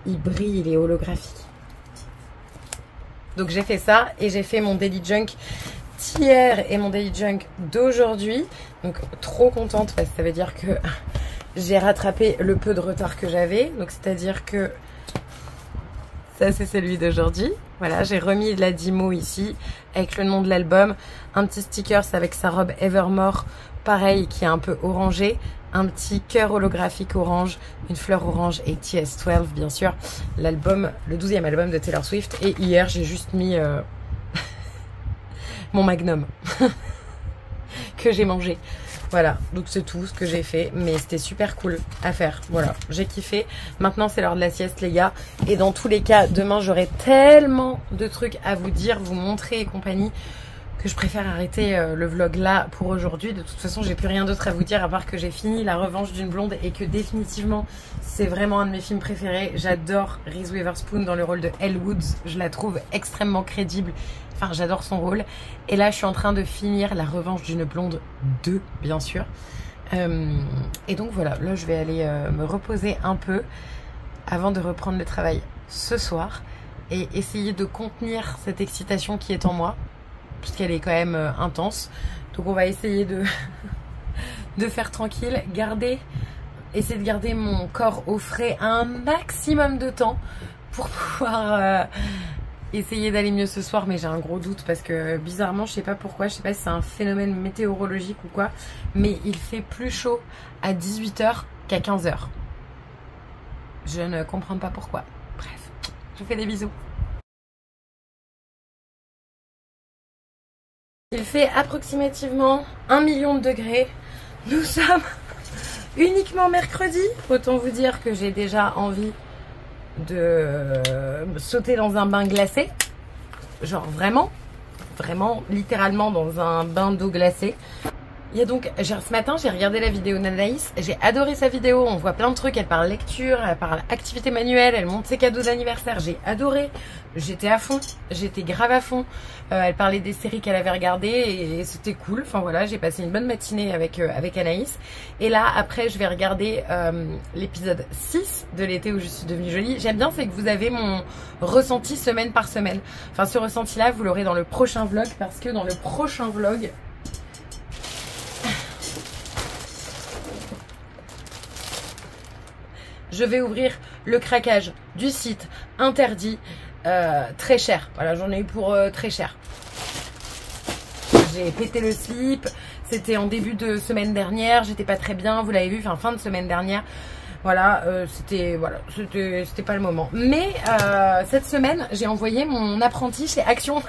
E: Il brille, il est holographique. Donc j'ai fait ça et j'ai fait mon Daily Junk d'hier et mon Daily Junk d'aujourd'hui. Donc trop contente parce que ça veut dire que j'ai rattrapé le peu de retard que j'avais. Donc c'est-à-dire que ça c'est celui d'aujourd'hui. Voilà, j'ai remis de la Dimo ici avec le nom de l'album. Un petit sticker avec sa robe Evermore, pareil, qui est un peu orangé. Un petit cœur holographique orange, une fleur orange et TS12 bien sûr, l'album, le 12e album de Taylor Swift. Et hier j'ai juste mis mon Magnum que j'ai mangé. Voilà, donc c'est tout ce que j'ai fait, mais c'était super cool à faire. Voilà, j'ai kiffé. Maintenant c'est l'heure de la sieste les gars, et dans tous les cas demain j'aurai tellement de trucs à vous dire, vous montrer et compagnie, que je préfère arrêter le vlog là pour aujourd'hui. De toute façon j'ai plus rien d'autre à vous dire à part que j'ai fini La Revanche d'une blonde et que définitivement c'est vraiment un de mes films préférés. J'adore Reese Witherspoon dans le rôle de Elle Woods, je la trouve extrêmement crédible, enfin j'adore son rôle. Et là je suis en train de finir La Revanche d'une blonde 2 bien sûr. Et donc voilà, là je vais aller me reposer un peu avant de reprendre le travail ce soir et essayer de contenir cette excitation qui est en moi, puisqu'elle est quand même intense. Donc on va essayer de faire tranquille, essayer de garder mon corps au frais un maximum de temps pour pouvoir essayer d'aller mieux ce soir. Mais j'ai un gros doute parce que bizarrement, je sais pas pourquoi, je sais pas si c'est un phénomène météorologique ou quoi, mais il fait plus chaud à 18 h qu'à 15 h. Je ne comprends pas pourquoi. Bref, je vous fais des bisous. Il fait approximativement 1 million de degrés. Nous sommes uniquement mercredi. Autant vous dire que j'ai déjà envie de sauter dans un bain glacé. Genre vraiment, littéralement dans un bain d'eau glacée. Il y a donc, ce matin j'ai regardé la vidéo d'Anaïs, j'ai adoré sa vidéo, on voit plein de trucs, elle parle lecture, elle parle activité manuelle, elle montre ses cadeaux d'anniversaire, j'ai adoré, j'étais à fond, j'étais grave à fond, elle parlait des séries qu'elle avait regardées et c'était cool, enfin voilà, j'ai passé une bonne matinée avec Anaïs. Et là après je vais regarder l'épisode 6 de l'été où je suis devenue jolie. J'aime bien, c'est que vous avez mon ressenti semaine par semaine, enfin ce ressenti là vous l'aurez dans le prochain vlog, parce que dans le prochain vlog je vais ouvrir le craquage du site interdit, très cher. Voilà, j'en ai eu pour très cher. J'ai pété le slip, c'était en début de semaine dernière, j'étais pas très bien, vous l'avez vu, enfin fin de semaine dernière. Voilà, c'était pas le moment. Mais cette semaine, j'ai envoyé mon apprenti chez Action.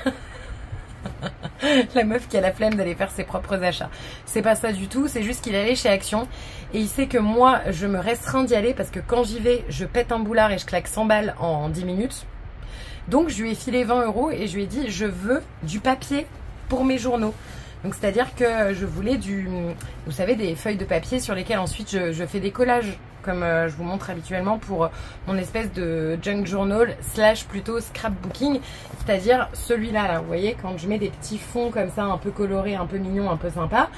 E: La meuf qui a la flemme d'aller faire ses propres achats. C'est pas ça du tout, c'est juste qu'il allait chez Action et il sait que moi je me restreins d'y aller parce que quand j'y vais je pète un boulard et je claque 100 balles en 10 minutes. Donc je lui ai filé 20 € et je lui ai dit je veux du papier pour mes journaux. Donc c'est à dire que je voulais vous savez, des feuilles de papier sur lesquelles ensuite je fais des collages, comme je vous montre habituellement pour mon espèce de junk journal / plutôt scrapbooking, c'est-à-dire celui-là, là, vous voyez, quand je mets des petits fonds comme ça, un peu colorés, un peu mignons, un peu sympa,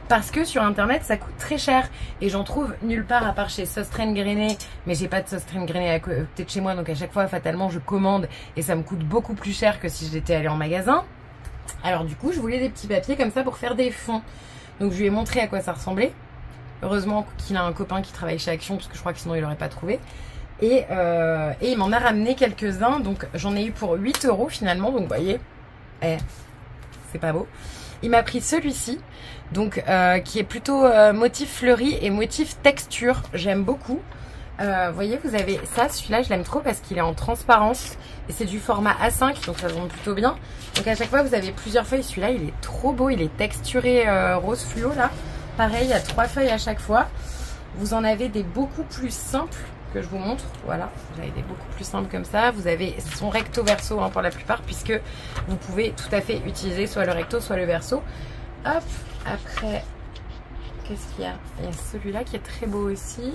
E: parce que sur internet ça coûte très cher et j'en trouve nulle part à part chez Sostren Grainé, mais j'ai pas de Sostren Grainé à côté de chez moi, donc à chaque fois fatalement je commande et ça me coûte beaucoup plus cher que si j'étais allée en magasin. Alors du coup je voulais des petits papiers comme ça pour faire des fonds, donc je lui ai montré à quoi ça ressemblait. Heureusement qu'il a un copain qui travaille chez Action, parce que je crois que sinon il n'aurait pas trouvé. Et il m'en a ramené quelques-uns, donc j'en ai eu pour 8 € finalement, donc vous voyez, c'est pas beau. Il m'a pris celui-ci, donc qui est plutôt motif fleuri et motif texture, j'aime beaucoup. Vous voyez, vous avez ça, celui-là je l'aime trop parce qu'il est en transparence et c'est du format A5, donc ça se vend plutôt bien. Donc à chaque fois vous avez plusieurs feuilles, celui-là il est trop beau, il est texturé rose fluo là. Pareil, il y a 3 feuilles à chaque fois. Vous en avez des beaucoup plus simples que je vous montre. Voilà, j'avais des beaucoup plus simples comme ça. Vous avez son recto verso hein, pour la plupart, puisque vous pouvez tout à fait utiliser soit le recto soit le verso. Hop, après, qu'est-ce qu'il y a? Il y a celui-là qui est très beau aussi.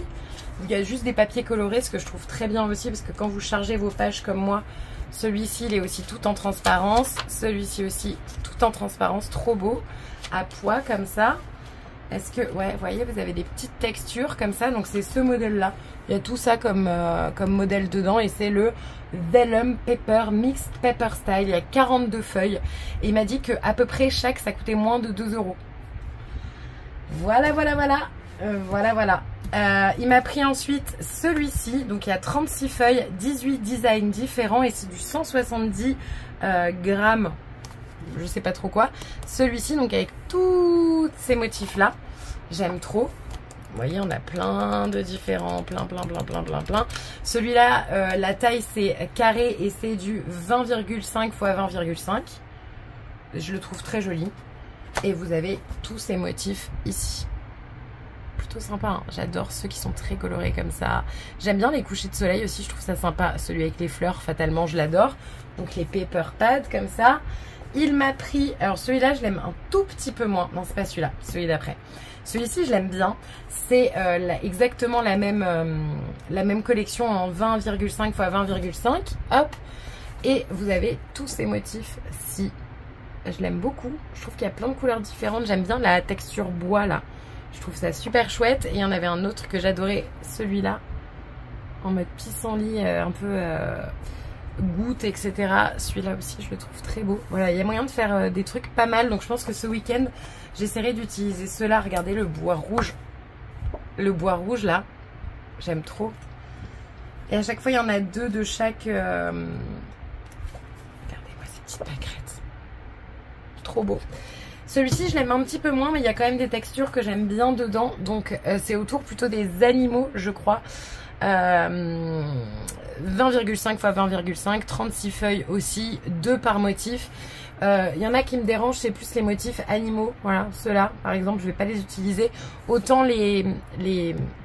E: Il y a juste des papiers colorés, ce que je trouve très bien aussi, parce que quand vous chargez vos pages comme moi, celui-ci il est aussi tout en transparence, celui-ci aussi tout en transparence, trop beau, à poids comme ça. Est-ce que, ouais, vous voyez, vous avez des petites textures comme ça, donc c'est ce modèle-là. Il y a tout ça comme modèle dedans et c'est le Vellum Paper Mixed Paper Style. Il y a 42 feuilles et il m'a dit qu'à peu près chaque, ça coûtait moins de 2 €. Voilà, voilà, voilà. Voilà. Il m'a pris ensuite celui-ci, donc il y a 36 feuilles, 18 designs différents et c'est du 170 grammes, je sais pas trop quoi. Celui-ci, donc avec tous ces motifs là, j'aime trop. Vous voyez, on a plein de différents, plein. Celui-là, la taille c'est carré et c'est du 20,5 x 20,5. Je le trouve très joli. Et vous avez tous ces motifs ici. Plutôt sympa, hein. J'adore ceux qui sont très colorés comme ça. J'aime bien les couchers de soleil aussi, je trouve ça sympa. Celui avec les fleurs, fatalement, je l'adore. Donc les paper pads comme ça. Il m'a pris, alors celui-là je l'aime un tout petit peu moins. Non, c'est pas celui-là, celui d'après. Celui-ci je l'aime bien. C'est exactement la même collection en 20,5 x 20,5. Hop. Et vous avez tous ces motifs-ci. Je l'aime beaucoup. Je trouve qu'il y a plein de couleurs différentes. J'aime bien la texture bois là. Je trouve ça super chouette. Et il y en avait un autre que j'adorais, celui-là. En mode pissenlit, un peu goutte, etc. Celui-là aussi, je le trouve très beau. Voilà, il y a moyen de faire des trucs pas mal. Donc je pense que ce week-end, j'essaierai d'utiliser ceux-là. Regardez le bois rouge. Le bois rouge là, j'aime trop. Et à chaque fois, il y en a 2 de chaque. Regardez-moi ces petites pâquerettes. Trop beau. Celui-ci je l'aime un petit peu moins, mais il y a quand même des textures que j'aime bien dedans, donc c'est autour plutôt des animaux je crois. 20,5 x 20,5, 36 feuilles aussi, 2 par motif. Il y en a qui me dérangent, c'est plus les motifs animaux, voilà, ceux-là par exemple je vais pas les utiliser. Autant les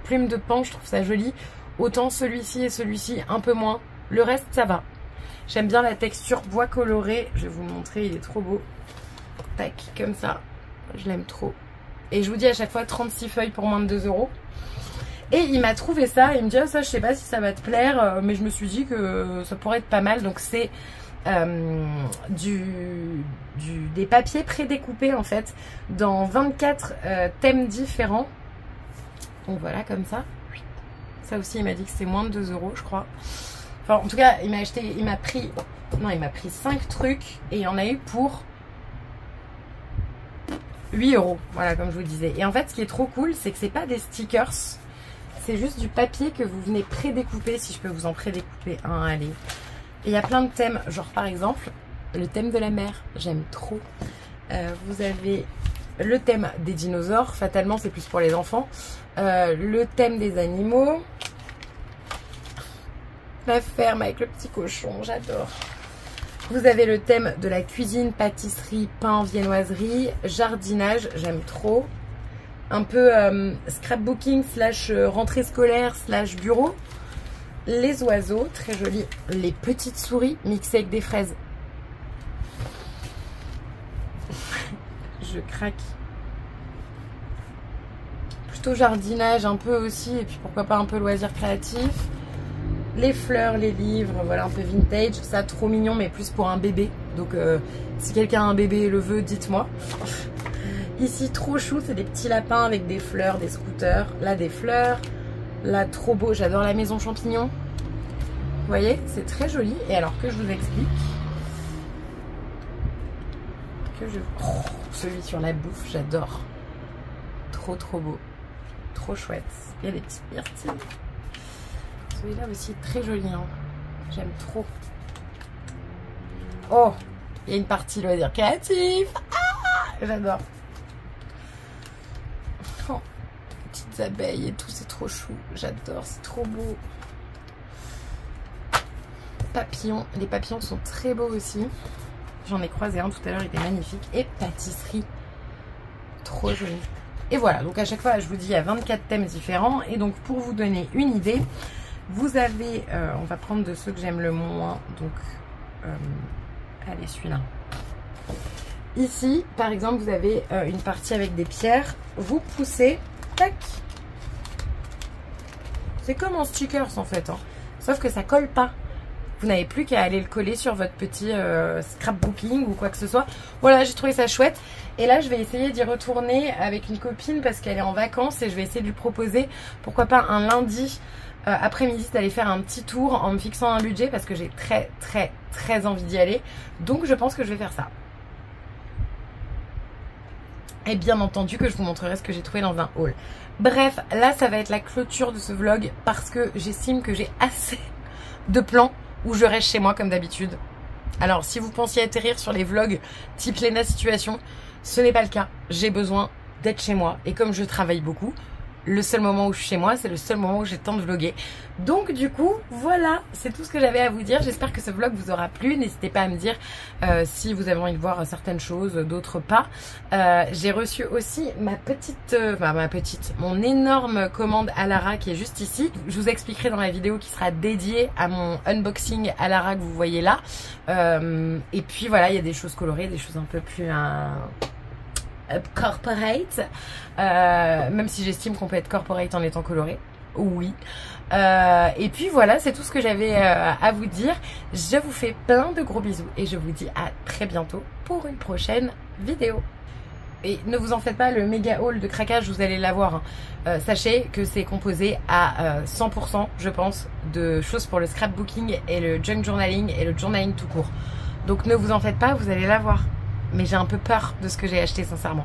E: plumes de pan, je trouve ça joli, autant celui-ci et celui-ci un peu moins. Le reste ça va. J'aime bien la texture bois coloré, je vais vous montrer, il est trop beau. Tac, comme ça, je l'aime trop. Et je vous dis à chaque fois 36 feuilles pour moins de 2 €. Et il m'a trouvé ça, il me dit ah, ça je sais pas si ça va te plaire, mais je me suis dit que ça pourrait être pas mal. Donc c'est des papiers prédécoupés en fait, dans 24 thèmes différents. Donc voilà, comme ça. Ça aussi il m'a dit que c'est moins de 2 € je crois. Enfin en tout cas il m'a pris 5 trucs et il y en a eu pour 8 €, voilà, comme je vous disais. Et en fait, ce qui est trop cool, c'est que c'est pas des stickers, c'est juste du papier que vous venez prédécouper. Si je peux vous en prédécouper un, allez. Et il y a plein de thèmes, genre par exemple, le thème de la mer, j'aime trop. Vous avez le thème des dinosaures, fatalement c'est plus pour les enfants. Le thème des animaux. La ferme avec le petit cochon, j'adore. Vous avez le thème de la cuisine, pâtisserie, pain, viennoiserie, jardinage, j'aime trop. Un peu scrapbooking / rentrée scolaire / bureau. Les oiseaux, très jolis. Les petites souris mixées avec des fraises. Je craque. Plutôt jardinage un peu aussi, et puis pourquoi pas un peu loisir créatif. Les fleurs, les livres, voilà, un peu vintage. Ça, trop mignon, mais plus pour un bébé. Donc, si quelqu'un a un bébé et le veut, dites-moi. Ici, trop chou, c'est des petits lapins avec des fleurs, des scooters. Là, des fleurs. Là, trop beau. J'adore la maison champignon. Vous voyez, c'est très joli. Et alors que je vous explique. Oh, celui sur la bouffe, j'adore. Trop, trop beau. Trop chouette. Il y a des petites myrtilles. Celui-là aussi très joli, hein. J'aime trop. Oh, il y a une partie loisir créatif. Ah, j'adore. Oh, petites abeilles et tout, c'est trop chou. J'adore, c'est trop beau. Papillons, les papillons sont très beaux aussi. J'en ai croisé un tout à l'heure, il était magnifique. Et pâtisserie, trop joli. Et voilà, donc à chaque fois, je vous dis, il y a 24 thèmes différents. Et donc, pour vous donner une idée, Vous avez, on va prendre de ceux que j'aime le moins, donc allez celui-là. Ici, par exemple, vous avez une partie avec des pierres. Vous poussez, tac. C'est comme en stickers en fait, hein. Sauf que ça colle pas. Vous n'avez plus qu'à aller le coller sur votre petit scrapbooking ou quoi que ce soit. Voilà, j'ai trouvé ça chouette. Et là, je vais essayer d'y retourner avec une copine parce qu'elle est en vacances et je vais essayer de lui proposer, pourquoi pas un lundi après-midi, d'aller faire un petit tour en me fixant un budget parce que j'ai très envie d'y aller. Donc, je pense que je vais faire ça. Et bien entendu que je vous montrerai ce que j'ai trouvé dans un haul. Bref, là, ça va être la clôture de ce vlog parce que j'estime que j'ai assez de plans où je reste chez moi comme d'habitude. Alors, si vous pensiez atterrir sur les vlogs type Lena Situation, ce n'est pas le cas. J'ai besoin d'être chez moi. Et comme je travaille beaucoup, le seul moment où je suis chez moi, c'est le seul moment où j'ai le temps de vlogger. Donc du coup, voilà, c'est tout ce que j'avais à vous dire. J'espère que ce vlog vous aura plu. N'hésitez pas à me dire si vous avez envie de voir certaines choses, d'autres pas. J'ai reçu aussi mon énorme commande Alara qui est juste ici. Je vous expliquerai dans la vidéo qui sera dédiée à mon unboxing Alara que vous voyez là. Et puis voilà, il y a des choses colorées, des choses un peu plus... corporate, même si j'estime qu'on peut être corporate en étant coloré, oui. Et puis voilà, c'est tout ce que j'avais à vous dire. Je vous fais plein de gros bisous et je vous dis à très bientôt pour une prochaine vidéo. Et ne vous en faites pas, le méga haul de craquage, vous allez l'avoir, hein. Sachez que c'est composé à 100%, je pense, de choses pour le scrapbooking et le junk journaling et le journaling tout court. Donc ne vous en faites pas, vous allez l'avoir. Mais j'ai un peu peur de ce que j'ai acheté sincèrement.